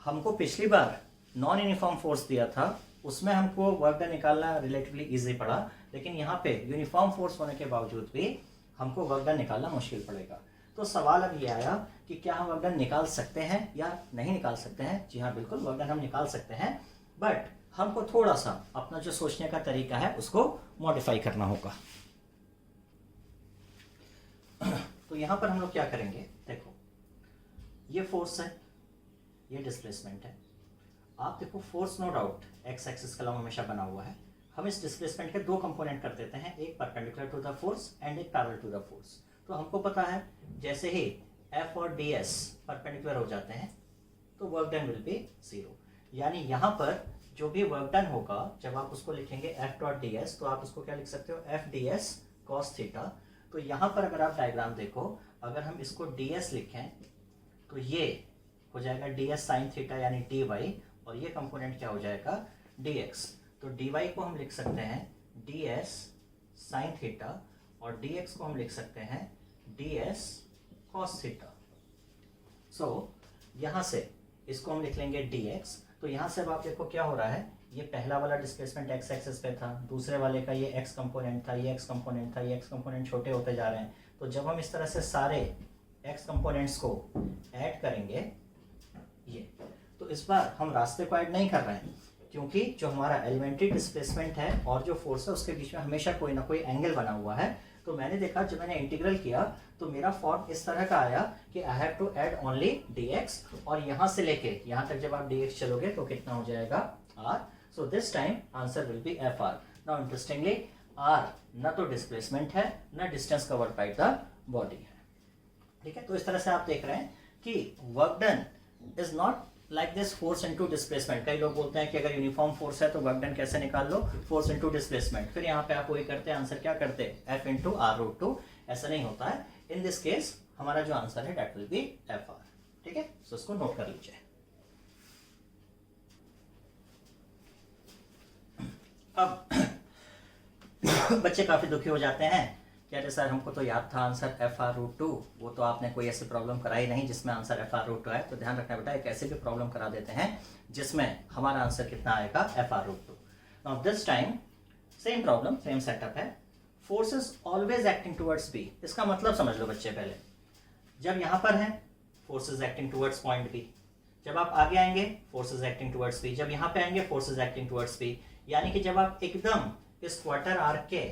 हमको पिछली बार नॉन यूनिफॉर्म फोर्स दिया था, उसमें हमको वर्क डन निकालना रिलेटिवली इजी पड़ा, लेकिन यहाँ पे यूनिफॉर्म फोर्स होने के बावजूद भी हमको वर्क डन निकालना मुश्किल पड़ेगा। तो सवाल अब ये आया कि क्या हम वर्क डन निकाल सकते हैं या नहीं निकाल सकते हैं। जी हाँ, बिल्कुल वर्क डन हम निकाल सकते हैं, बट हमको थोड़ा सा अपना जो सोचने का तरीका है उसको मॉडिफाई करना होगा। तो यहां पर हम लोग क्या करेंगे, देखो ये फोर्स है, ये डिस्प्लेसमेंट है। आप देखो force no doubt X axis का लॉन्ग हमेशा बना हुआ है। हम इस डिस्प्लेसमेंट के दो कंपोनेंट कर देते हैं, एक perpendicular to the force and एक पैरेलल टू द फोर्स। तो हमको पता है जैसे ही f और ds परपेंडिकुलर हो जाते हैं तो वर्क डन विल बी 0। यानी यहाँ पर जो भी वर्क डन होगा जब आप उसको लिखेंगे f डॉट ds, तो आप उसको क्या लिख सकते हो, f ds cos थीटा। तो यहाँ पर अगर आप डायग्राम देखो, अगर हम इसको ds लिखें तो ये हो जाएगा ds साइन थीटा यानी dy, और ये कंपोनेंट क्या हो जाएगा dx। तो dy को हम लिख सकते हैं ds साइन थीटा, और dx को हम लिख सकते हैं ds cos थीटा। सो यहाँ से इसको हम लिख लेंगे dx। तो यहाँ से अब आप देखो क्या हो रहा है, ये पहला वाला डिस्प्लेसमेंट x एक्सिस पे था, दूसरे वाले का ये x कंपोनेंट था, ये x कंपोनेंट था, ये x कंपोनेंट छोटे होते जा रहे हैं। तो जब हम इस तरह से सारे x कंपोनेंट्स को ऐड करेंगे ये, तो इस बार हम रास्ते को ऐड नहीं कर रहे हैं, क्योंकि जो हमारा एलिमेंट्री डिस्प्लेसमेंट है और जो फोर्स है उसके बीच में हमेशा कोई ना कोई एंगल बना हुआ है। तो मैंने देखा जब मैंने इंटीग्रल किया तो मेरा फॉर्म इस तरह का आया कि I have to add only dx, और यहाँ से लेके यहाँ तक जब आप dx चलोगे तो कितना हो जाएगा r। So this time answer will be fr। Now interestingly r ना तो डिस्प्लेसमेंट है ना distance covered by the body है। ठीक है, तो इस तरह से आप देख रहे हैं कि work done is not like this force into displacement. कई लोग बोलते हैं कि अगर यूनिफॉर्म फोर्स है तो वर्क डन कैसे निकाल लो, फोर्स इनटू डिस्प्लेसमेंट। फिर यहाँ पे आप वही करते हैं, आंसर क्या करते हैं f इंटू आर रूट 2। ऐसा नहीं होता है। इन दिस केस हमारा जो आंसर है दैट विल बी fr। ठीक है, सो इसको नोट कर लीजिए। अब बच्चे काफी दुखी हो जाते हैं, कहते सर हमको तो याद था आंसर fr रूट 2, वो तो आपने कोई ऐसी प्रॉब्लम कराई नहीं जिसमें आंसर fr रूट 2 है। तो ध्यान रखना बेटा, एक ऐसे भी प्रॉब्लम करा देते हैं जिसमें हमारा आंसर कितना आएगा, fr root 2। Now this time same problem, same setup है। Force is always acting towards B. इसका मतलब समझ लो बच्चे पहले, जब यहाँ पर है force is acting towards point B, जब आप आगे आएंगे force is acting towards B, जब यहाँ पे आएंगे force is acting towards B. यानी कि जब आप एकदम इस क्वार्टर आर्क के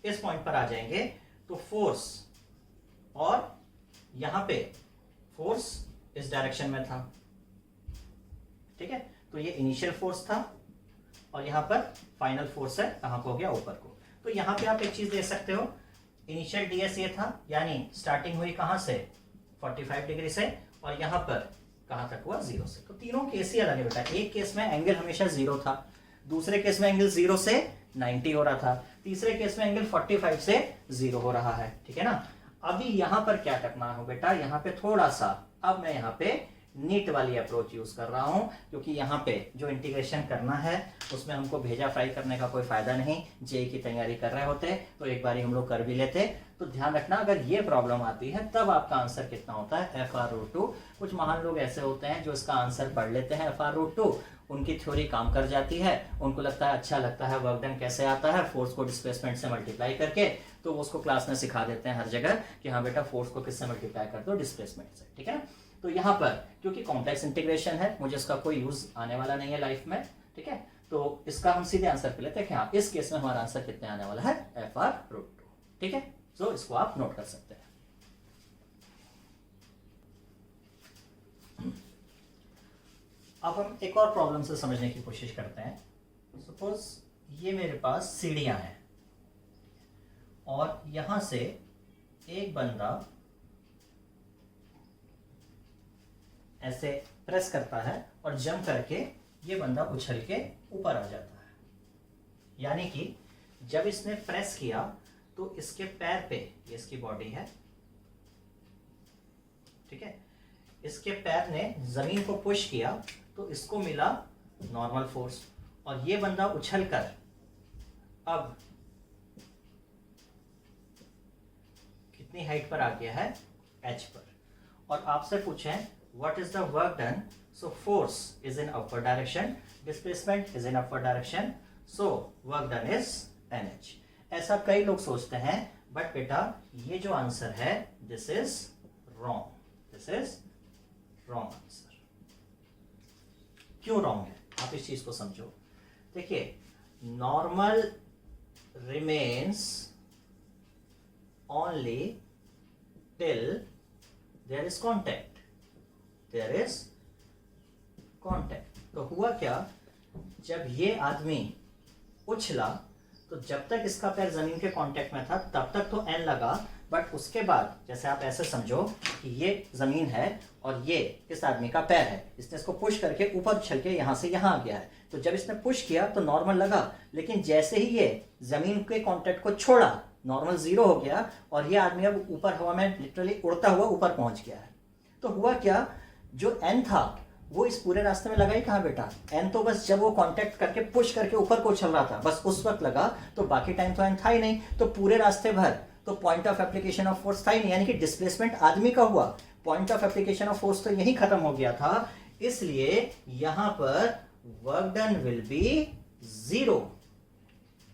इस पॉइंट पर आ जाएंगे तो फोर्स, और यहां पे फोर्स इस डायरेक्शन में था। ठीक है, तो ये इनिशियल फोर्स था और यहां पर फाइनल फोर्स है, कहां को हो गया, ऊपर को। तो यहां पे आप एक चीज देख सकते हो, इनिशियल ds ये था, यानी स्टार्टिंग हुई कहां से, 45 डिग्री से, और यहां पर कहां तक हुआ, 0 से। तो तीनों केस ही अलग है बेटा। एक केस में एंगल हमेशा 0 था, दूसरे केस में एंगल 0 से 90 हो रहा था, तीसरे केस में एंगल 45 से 0 हो रहा है। ठीक है ना। अभी यहां पर क्या करना है बेटा, यहां पे थोड़ा सा, अब मैं यहां पे नीट वाली अप्रोच यूज कर रहा हूं, क्योंकि यहाँ पे जो इंटीग्रेशन करना है उसमें हमको भेजा फ्राई करने का कोई फायदा नहीं। जेई की तैयारी कर रहे होते तो एक बार हम लोग कर भी लेते। तो ध्यान रखना, अगर ये प्रॉब्लम आती है तब आपका आंसर कितना होता है, fr रूट 2। कुछ महान लोग ऐसे होते हैं जो इसका आंसर पढ़ लेते हैं fr रूट 2, उनकी थ्योरी काम कर जाती है, उनको लगता है अच्छा लगता है वर्क डन कैसे आता है, फोर्स को डिस्प्लेसमेंट से मल्टीप्लाई करके। तो वो उसको क्लास में सिखा देते हैं हर जगह कि हाँ बेटा फोर्स को किससे मल्टीप्लाई कर दो, डिस्प्लेसमेंट से। ठीक है ना। तो यहाँ पर क्योंकि कॉम्प्लेक्स इंटीग्रेशन है, मुझे इसका कोई यूज आने वाला नहीं है लाइफ में। ठीक है, तो इसका हम सीधे आंसर पे लेते हैं कि हाँ इस केस में हमारा आंसर कितने आने वाला है, fr रूट 2। ठीक है। तो इसको आप नोट कर सकते हैं। अब हम एक और प्रॉब्लम से समझने की कोशिश करते हैं। सपोज ये मेरे पास सीढ़ियां हैं और यहां से एक बंदा ऐसे प्रेस करता है और जंप करके ये बंदा उछल के ऊपर आ जाता है। यानी कि जब इसने प्रेस किया तो इसके पैर पे, ये इसकी बॉडी है, ठीक है, इसके पैर ने जमीन को पुश किया तो इसको मिला नॉर्मल फोर्स, और ये बंदा उछलकर अब कितनी हाइट पर आ गया है, h पर। और आपसे पूछें what is the work done, so force is in upward direction, displacement is in upward direction, so work done is nh। ऐसा कई लोग सोचते हैं, बट बेटा ये जो आंसर है this is wrong, this is wrong answer. क्यों रॉन्ग है, आप इस चीज को समझो। देखिए, normal remains only till there is contact, there is contact. तो हुआ क्या, जब ये आदमी उछला तो जब तक इसका पैर जमीन के कांटेक्ट में था तब तक तो एन लगा, बट उसके बाद जैसे आप ऐसे समझो कि ये जमीन है और ये इस आदमी का पैर है, इसने इसको पुश करके ऊपर उछल के यहां से यहां आ गया है। तो जब इसने पुश किया तो नॉर्मल लगा, लेकिन जैसे ही ये जमीन के कांटेक्ट को छोड़ा नॉर्मल 0 हो गया और ये आदमी अब ऊपर हवा में लिटरली उड़ता हुआ ऊपर पहुंच गया है। तो हुआ क्या, जो एन था वो इस पूरे रास्ते में लगा ही कहाँ बेटा, एन तो बस जब वो कांटेक्ट करके पुश करके ऊपर को चल रहा था बस उस वक्त लगा, तो बाकी टाइम तो एन था ही नहीं। तो पूरे रास्ते भर तो point of application of force था ही नहीं, यानी कि डिस्प्लेसमेंट आदमी का हुआ, point of application of force तो यही खत्म हो गया था। इसलिए यहां पर वर्क डन विल बी 0।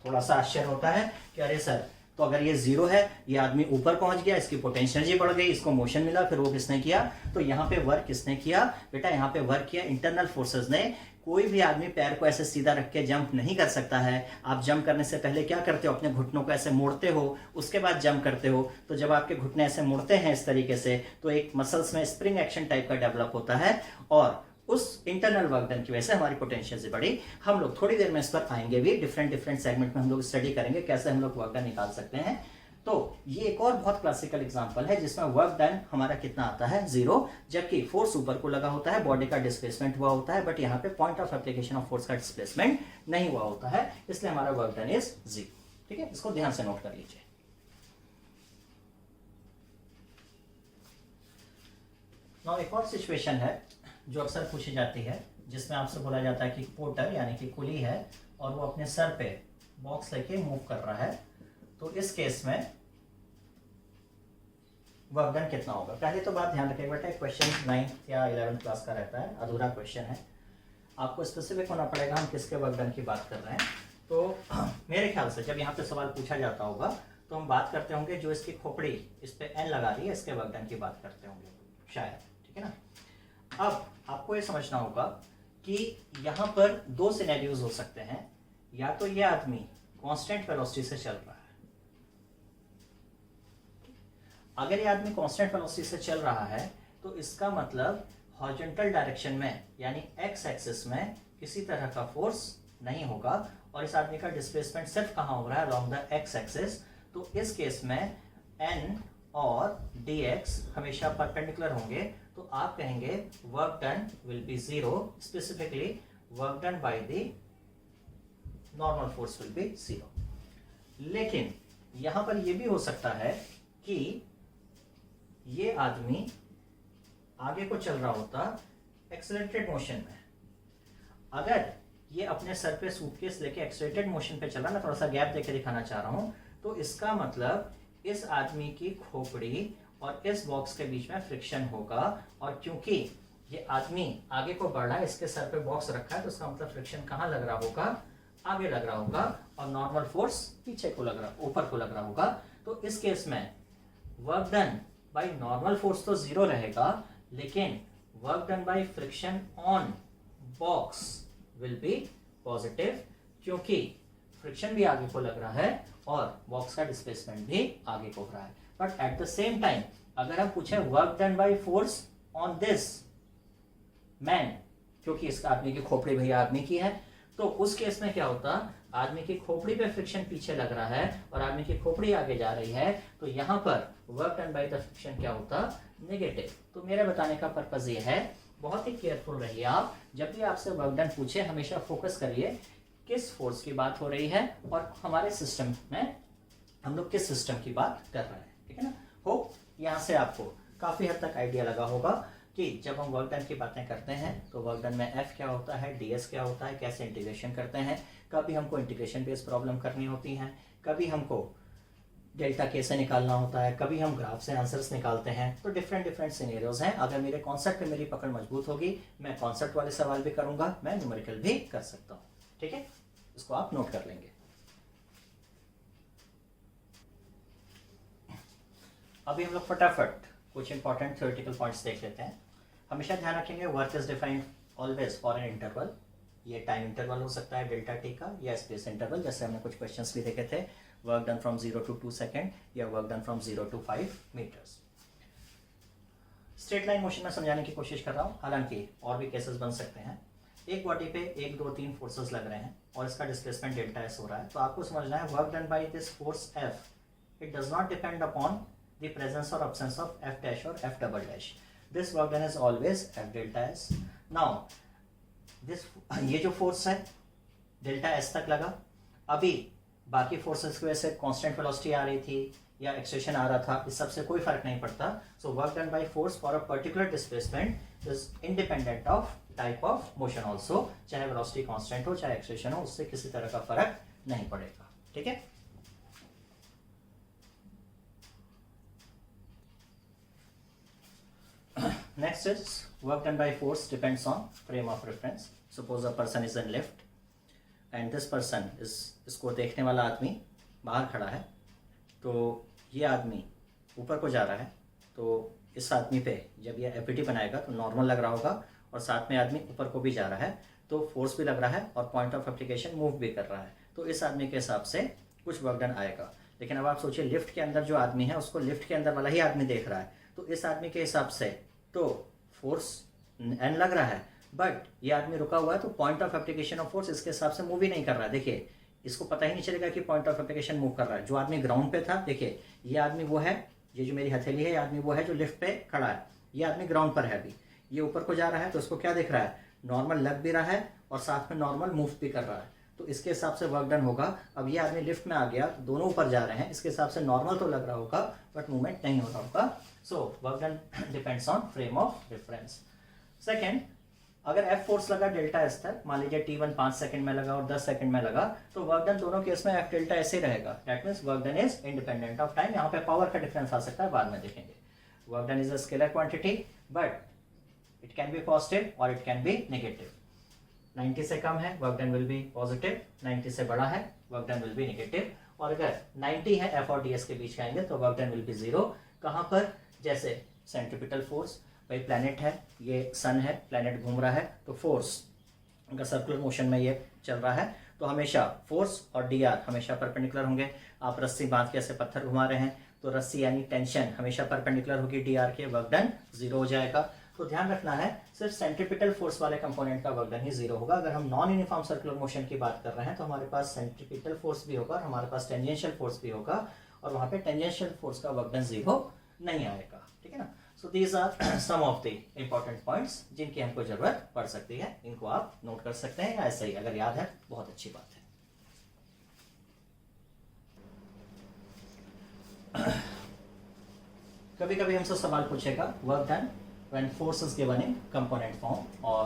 थोड़ा सा आश्चर्य होता है कि अरे सर, तो अगर ये 0 है, ये आदमी ऊपर पहुंच गया, इसकी पोटेंशियल एनर्जी बढ़ गई, इसको मोशन मिला, फिर वो किसने किया, तो यहाँ पे वर्क किसने किया बेटा, यहाँ पे वर्क किया इंटरनल फोर्सेस ने। कोई भी आदमी पैर को ऐसे सीधा रख के जंप नहीं कर सकता है। आप जंप करने से पहले क्या करते हो, अपने घुटनों को ऐसे मोड़ते हो, उसके बाद जंप करते हो। तो जब आपके घुटने ऐसे मुड़ते हैं इस तरीके से, तो एक मसल्स में स्प्रिंग एक्शन टाइप का डेवलप होता है, और उस इंटरनल वर्क डन की वजह से हमारी पोटेंशियल से बढ़ी। हम लोग थोड़ी देर में इस पर आएंगे भी, डिफरेंट सेगमेंट में हम लोग स्टडी करेंगे कैसे हम लोग वर्क डन निकाल सकते हैं। तो ये एक और बहुत क्लासिकल एग्जांपल है जिसमें वर्क डन हमारा कितना आता है, 0, जबकि फोर्स ऊपर को लगा होता है, बॉडी का डिस्प्लेसमेंट हुआ होता है, बट यहाँ पे point of application of force का डिस्प्लेसमेंट नहीं हुआ होता है, इसलिए हमारा वर्क डन इज 0। ठीक है, इसको ध्यान से नोट कर लीजिए। नाउ एक और सिचुएशन है जो अक्सर पूछी जाती है, जिसमें आपसे बोला जाता है कि पोर्टर यानी कि कुली है और वो अपने सर पे बॉक्स लेके मूव कर रहा है। तो इस केस में वर्क डन कितना होगा। पहले तो बात ध्यान रखिएगा बेटा, क्वेश्चन 9th या 11th क्लास का रहता है, अधूरा क्वेश्चन है, आपको स्पेसिफिक होना पड़ेगा हम किसके वर्क डन की बात कर रहे हैं। तो मेरे ख्याल से जब यहाँ पे सवाल पूछा जाता होगा तो हम बात करते होंगे जो इसकी खोपड़ी इस पे एन लगा रही है, इसके वर्क डन की बात करते होंगे शायद, ठीक है ना। अब आपको ये समझना होगा कि यहाँ पर 2 सिनेरियोज हो सकते हैं, या तो ये आदमी कांस्टेंट वेलोसिटी से चल रहा है। अगर ये आदमी कांस्टेंट वेलोसिटी से चल रहा है तो इसका मतलब हॉरिजॉन्टल डायरेक्शन में यानी एक्स एक्सिस में किसी तरह का फोर्स नहीं होगा, और इस आदमी का डिस्प्लेसमेंट सिर्फ कहाँ हो रहा है, अलोंग द एक्स एक्सिस। तो इस केस में एन और dx हमेशा परपेंडिकुलर होंगे, तो आप कहेंगे work done will be 0, specifically work done by the normal force will be 0। लेकिन यहां पर यह भी हो सकता है कि ये आदमी आगे को चल रहा होता एक्सेलरेटेड मोशन में। अगर ये अपने सर पे सूटकेस लेके एक्सेलरेटेड मोशन पे चल रहा, मैं थोड़ा सा गैप देके दिखाना चाह रहा हूं, तो इसका मतलब इस आदमी की खोपड़ी और इस बॉक्स के बीच में फ्रिक्शन होगा, और क्योंकि ये आदमी आगे को बढ़ रहा है, इसके सर पे बॉक्स रखा है, तो इसका मतलब फ्रिक्शन कहाँ लग रहा होगा, आगे लग रहा होगा, और नॉर्मल फोर्स पीछे को लग रहा, ऊपर को लग रहा होगा। तो इस केस में work done by normal force तो 0 रहेगा, लेकिन work done by friction on box will be positive, क्योंकि फ्रिक्शन भी आगे को लग रहा है और बॉक्स का डिस्प्लेसमेंट भी आगे को हो रहा है, but at the same time अगर हम पूछे work done by force on this man, क्योंकि इसका आदमी की खोपड़ी भैया आदमी की है, तो उस केस में क्या होता, आदमी की खोपड़ी पे फ्रिक्शन पीछे लग रहा है और आदमी की खोपड़ी आगे जा रही है, तो यहाँ पर work done by the friction क्या होता, नेगेटिव। तो मेरा बताने का पर्पज ये है, बहुत ही केयरफुल रहिए आप, जब भी आपसे वर्क डन पूछे हमेशा फोकस करिए किस फोर्स की बात हो रही है और हमारे सिस्टम में हम लोग किस सिस्टम की बात कर रहे हैं, ठीक है ना। होप यहाँ से आपको काफी हद तक आइडिया लगा होगा कि जब हम वर्क डन की बातें करते हैं तो वर्क डन में एफ क्या होता है, डीएस क्या होता है, कैसे इंटीग्रेशन करते हैं, कभी हमको इंटीग्रेशन बेस्ड प्रॉब्लम करनी होती है, कभी हमको डेल्टा कैसे निकालना होता है, कभी हम ग्राफ से आंसर्स निकालते हैं। तो डिफरेंट डिफरेंट सिनेरियोज हैं। अगर मेरे कॉन्सेप्ट पे मेरी पकड़ मजबूत होगी, मैं कॉन्सेप्ट वाले सवाल भी करूंगा, मैं न्यूमेरिकल भी कर सकता हूँ, ठीक है। इसको आप नोट कर लेंगे। अभी हम लोग फटाफट कुछ इंपॉर्टेंट थ्योरेटिकल पॉइंट्स देख लेते हैं। हमेशा ध्यान रखेंगे work is defined always for an interval. ये टाइम इंटरवल हो सकता है डेल्टा टी का, या स्पेस इंटरवल, जैसे हमने कुछ क्वेश्चंस भी देखे थे, work done from 0 to 2 second या work done from 0 to 5 meters. Straight line motion में समझाने की कोशिश कर रहा हूँ, हालांकि और भी केसेस बन सकते हैं। एक बॉडी पे 1 2 3 फोर्सेस लग रहे हैं और इसका डिस्प्लेसमेंट डेल्टा एस हो रहा है, तो आपको समझना है work done by this force F, it does not depend upon the presence or absence of f dash or f double dash. This work done is always f delta s. Now this ये जो फोर्स है डेल्टा s तक लगा, अभी बाकी फोर्सेस की वजह से कांस्टेंट वेलोसिटी आ रही थी या एक्सेशन आ रहा था, इस सबसे कोई फर्क नहीं पड़ता। So work done by force for a particular displacement is independent of type of motion also, चाहे वेलोसिटी कांस्टेंट हो चाहे एक्सेशन हो, उससे किसी तरह का फर्क नहीं पड़ेगा, ठीक है। Next is work done by force depends on frame of reference. Suppose a person is in lift and this person is, इसको देखने वाला आदमी बाहर खड़ा है, तो ये आदमी ऊपर को जा रहा है, तो इस आदमी पे जब ये एपीटी बनाएगा तो नॉर्मल लग रहा होगा और साथ में आदमी ऊपर को भी जा रहा है, तो फोर्स भी लग रहा है और पॉइंट ऑफ एप्लीकेशन मूव भी कर रहा है, तो इस आदमी के हिसाब से कुछ वर्क डन आएगा। लेकिन अब आप सोचिए लिफ्ट के अंदर जो आदमी है उसको लिफ्ट के अंदर वाला ही आदमी देख रहा है, तो इस आदमी के हिसाब से तो फोर्स एन लग रहा है, बट ये आदमी रुका हुआ है, तो point of application of force इसके हिसाब से मूव ही नहीं कर रहा है। देखिए इसको पता ही नहीं चलेगा कि पॉइंट ऑफ एप्लीकेशन मूव कर रहा है। जो आदमी ग्राउंड पे था, देखिए ये आदमी वो है, ये जो मेरी हथेली है, ये आदमी वो है जो लिफ्ट पे खड़ा है, ये आदमी ग्राउंड पर है, अभी ये ऊपर को जा रहा है, तो इसको क्या दिख रहा है, नॉर्मल लग भी रहा है और साथ में नॉर्मल मूव भी कर रहा है, तो इसके हिसाब से वर्क डन होगा। अब ये आदमी लिफ्ट में आ गया, दोनों ऊपर जा रहे हैं, इसके हिसाब से नॉर्मल तो लग रहा होगा बट मूवमेंट नहीं हो रहा होगा। So work done depends on frame of reference. Second, अगर एफ फोर्स लगा डेल्टा एस तक, मान लीजिए T1 5 सेकंड में लगा और 10 सेकंड में लगा, तो वर्क डन दोनों केस में एफ डेल्टा ऐसे रहेगा। That means work done is independent of time. यहाँ पे पावर का डिफरेंस आ सकता है, बाद में देखेंगे। Work done is a scalar quantity but it can be positive और इट कैन बी नेगेटिव। 90 से कम है work done will be positive, 90 से बड़ा है work done will be negative, और अगर 90 है एफ और डी एस के बीच के आएंगे तो work done will be zero. कहाँ पर, जैसे सेंट्रिपिटल फोर्स, भाई प्लैनेट है, ये सन है, प्लैनेट घूम रहा है, तो फोर्स अगर सर्कुलर मोशन में ये चल रहा है तो हमेशा फोर्स और डी आर हमेशा परपेंडिकुलर होंगे। आप रस्सी बांध के ऐसे पत्थर घुमा रहे हैं तो रस्सी यानी टेंशन हमेशा परपेंडिकुलर होगी डी आर के, वर्क डन जीरो हो जाएगा। तो ध्यान रखना है सिर्फ सेंट्रिपिटल फोर्स वाले कंपोनेंट का वर्क डन ही जीरो होगा। अगर हम नॉन यूनिफॉर्म सर्कुलर मोशन की बात कर रहे हैं तो हमारे पास सेंट्रिपिटल फोर्स भी होगा और हमारे पास टेंजेंशियल फोर्स भी होगा, और वहां पे टेंजेंशियल फोर्स का वर्क डन जीरो नहीं आएगा, ठीक है ना। So these are some of the important points जिनकी हमको जरूरत पड़ सकती है। इनको आप नोट कर सकते हैं या ऐसे ही अगर याद है बहुत अच्छी बात है। कभी कभी हमसे सवाल पूछेगा work done when force is given in component form or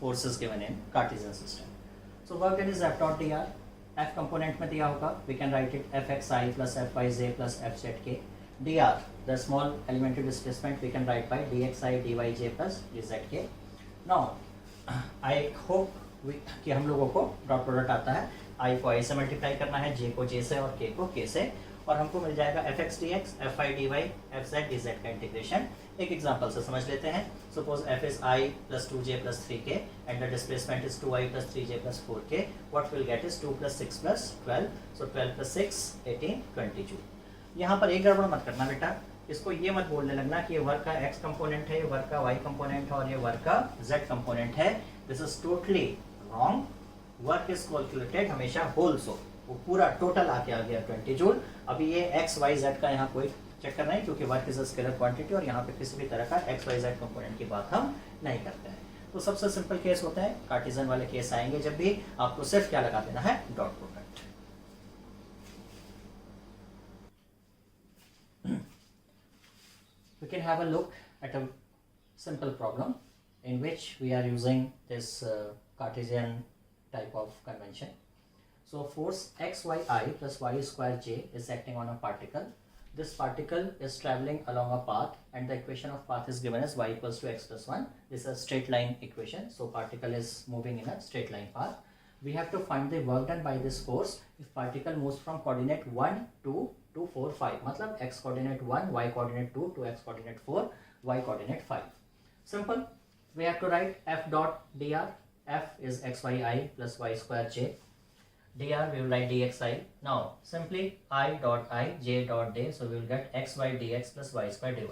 force is given in Cartesian system. So work done is F dot dr. F component में दिया होगा, we can write it fxi plus fyj plus fzk. dr, the small elementary displacement, we can write by dxi dyj plus dzk. Now I hope कि हम लोगों को डॉट प्रोडक्ट आता है। i को i से मल्टीप्लाई करना है, j को j से और k को k से, और हमको मिल जाएगा F X D X, F I D Y, F Z D Z का इंटीग्रेशन। एक एग्जाम्पल से समझ लेते हैं। Suppose F is I plus 2j plus 3k and the displacement is 2i plus 3j plus 4k, what will get is 2 plus 6 plus 12, so 12 plus 6 18 20 joule. यहाँ पर एक गड़बड़ मत करना बेटा, इसको ये मत बोलने लगना कि ये वर्क का x कंपोनेंट है, ये वर्क का y कंपोनेंट है और ये वर्क का z कंपोनेंट है। This is totally wrong. Work is calculated हमेशा होल, सो वो पूरा टोटल आके आ गया 20 जूल। अभी ये x y z का यहाँ कोई चक्कर नहीं, क्योंकि work is a scalar quantity और यहाँ पे किसी भी तरह का x y z कंपोनेंट की बात हम नहीं करते हैं। तो सबसे सिंपल केस होता है, कार्टेशियन वाले केस आएंगे जब भी, आपको सिर्फ क्या लगा देना है, dot product. We can have a look at a simple problem in which we are using this Cartesian type of convention. So force xyi plus y square j is acting on a particle. This particle is traveling along a path and the equation of path is given as y equals to x plus 1. This is a straight line equation. So particle is moving in a straight line path. We have to find the work done by this force if particle moves from coordinate 1, 2 to 4, 5. मतलब x coordinate 1, y coordinate 2 to x coordinate 4, y coordinate 5. Simple. We have to write f dot dr. F is xyi plus y square j. Dr we will write dxi. Now simply I dot I, j dot d. So we will get xy dx plus y square dy.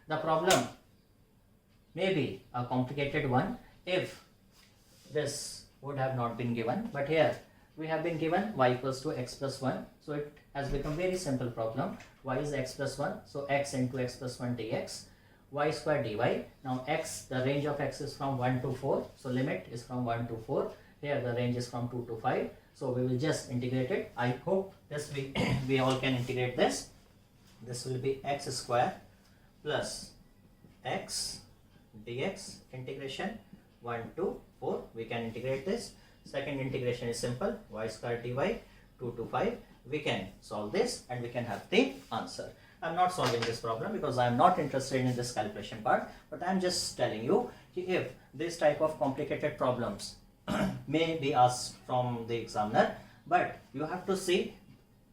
The problem may be a complicated one if this would have not been given, but here we have been given y equals to x plus 1, so it has become very simple problem. Y is x plus 1, so x into x plus 1 dx, y square dy. Now x, the range of x is from 1 to 4, so limit is from 1 to 4. Here the range is from 2 to 5, so we will just integrate it. I hope this we all can integrate this. This will be x square plus x dx integration 1 to 4. We can integrate this. Second integration is simple, y square dy 2 to 5. We can solve this and we can have the answer. I am not solving this problem because I am not interested in this calculation part, but I am just telling you if this type of complicated problems may be asked from the examiner, but you have to see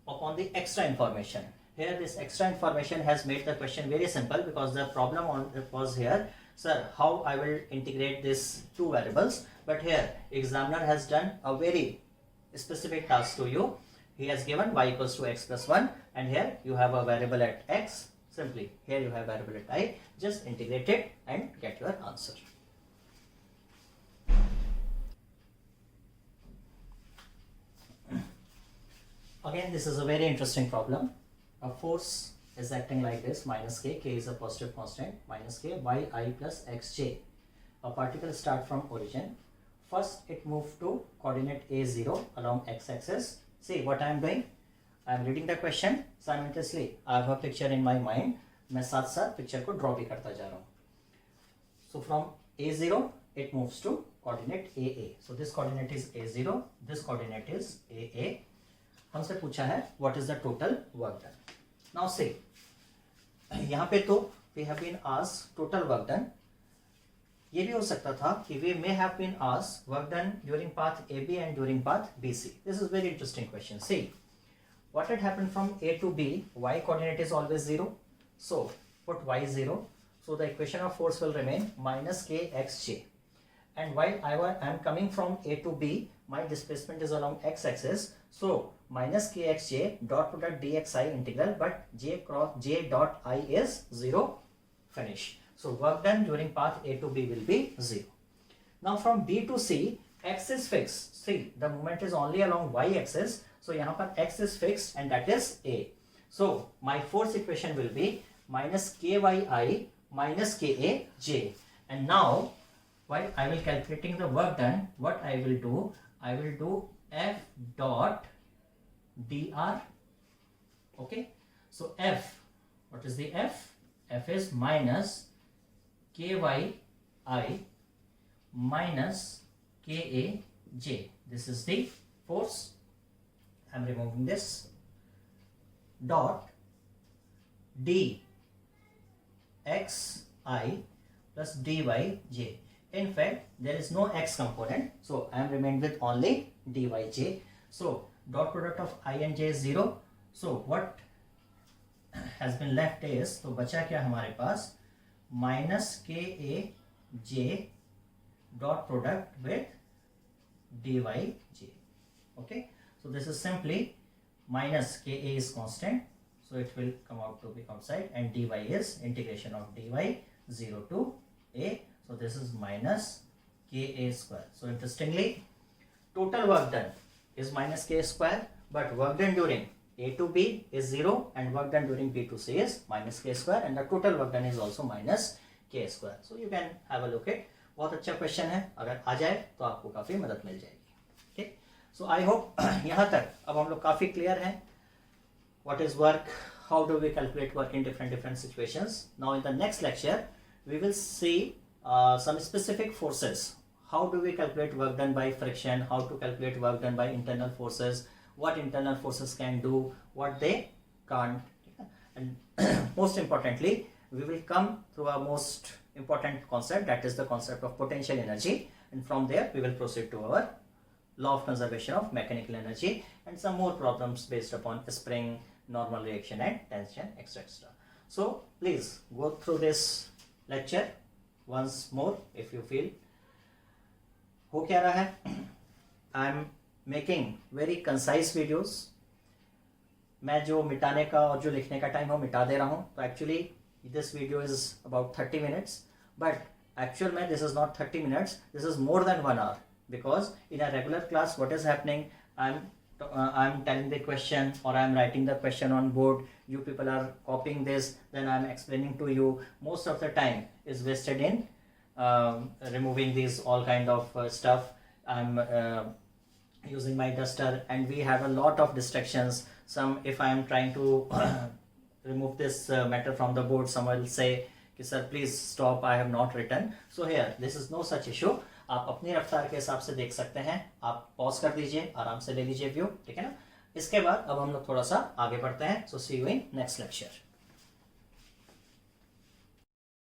upon the extra information. Here this extra information has made the question very simple, because the problem was here, sir, how I will integrate these two variables, but here examiner has done a very specific task to you. He has given y equals to x plus 1 and here you have a variable at x, simply here you have variable at I, just integrate it and get your answer. Again, this is a very interesting problem. A force is acting like this, minus k is a positive constant, minus k y I plus xj. A particle starts from origin. First it moves to coordinate a0 along x-axis. See what I am doing? I am reading the question simultaneously. I have a picture in my mind. मैं साथ साथ पिक्चर को ड्रॉ भी करता जा रहा हूँ. So from a0 it moves to coordinate aa. So this coordinate is a0, this coordinate is aa. हमसे पूछा है what is the total work done. Now see, यहाँ पे तो we have been asked total work done. ये भी हो सकता था कि we may have been asked work done during path AB and during path BC. This is very interesting question. See, what had happened from A to B, y coordinate is always 0. So put y 0. So the equation of force will remain minus kxj. And while I am coming from A to B, my displacement is along x-axis. So minus kxj dot product dxi integral, but j dot I is 0. Finish. So work done during path A to B will be 0. Now from B to C, x is fixed. See, the movement is only along y-axis. So यहाँ पर x is fixed and that is A. So my force equation will be minus kyi minus kaj. And now while I will calculating the work done, what I will do f dot dr. Okay. So f, what is the f? F is minus kyi minus kaj. This is the force. I am removing this. Dot d xi plus dyj. In fact, there is no x component, so I am remained with only dyj. So dot product of I and j is 0. So what has been left is, तो बचा क्या हमारे पास, माइनस के A J dot product with dy j. Okay, so this is simply minus ka is constant, so it will come out to be outside, and dy is integration of dy 0 to a, so this is minus ka square. So interestingly, total work done is minus k square, but work done during a to b is 0 and work done during b to c is minus k square, and the total work done is also minus k square. So you can have a look at. बहुत अच्छा क्वेश्चन है, अगर आ जाए तो आपको काफ़ी मदद मिल जाएगी. ठीक, सो आई होप यहाँ तक अब हम लोग काफ़ी क्लियर हैं. What is work, how do we calculate work in different situations. Now in the next lecture we will see some specific forces. How do we calculate work done by friction, how to calculate work done by internal forces, what internal forces can do, what they can't, and most importantly we will come through a most important concept, that is the concept of potential energy, and from there we will proceed to our law of conservation of mechanical energy and some more problems based upon spring, normal reaction and tension, etc. So please go through this lecture once more if you feel. हो क्या रहा है, I am making very concise videos. मैं जो मिटाने का और जो लिखने का टाइम हो मिटा दे रहा हूँ. तो actually this video is about 30 minutes, but actual में this is not 30 minutes, this is more than 1 hour, because in a regular class what is happening, I'm telling the question or I'm writing the question on board, you people are copying this, then I'm explaining to you. Most of the time is wasted in removing these all kind of stuff. I'm using my duster and we have a lot of distractions. Some, if I am trying to remove this matter from the board, someone will say कि sir please stop, I have not written. So here this is no such issue. आप अपनी रफ्तार के हिसाब से देख सकते हैं, आप पॉज कर दीजिए, आराम से ले लीजिए व्यू. ठीक है ना. इसके बाद अब हम लोग थोड़ा सा आगे बढ़ते हैं. सो सी यू इन नेक्स्ट लेक्चर.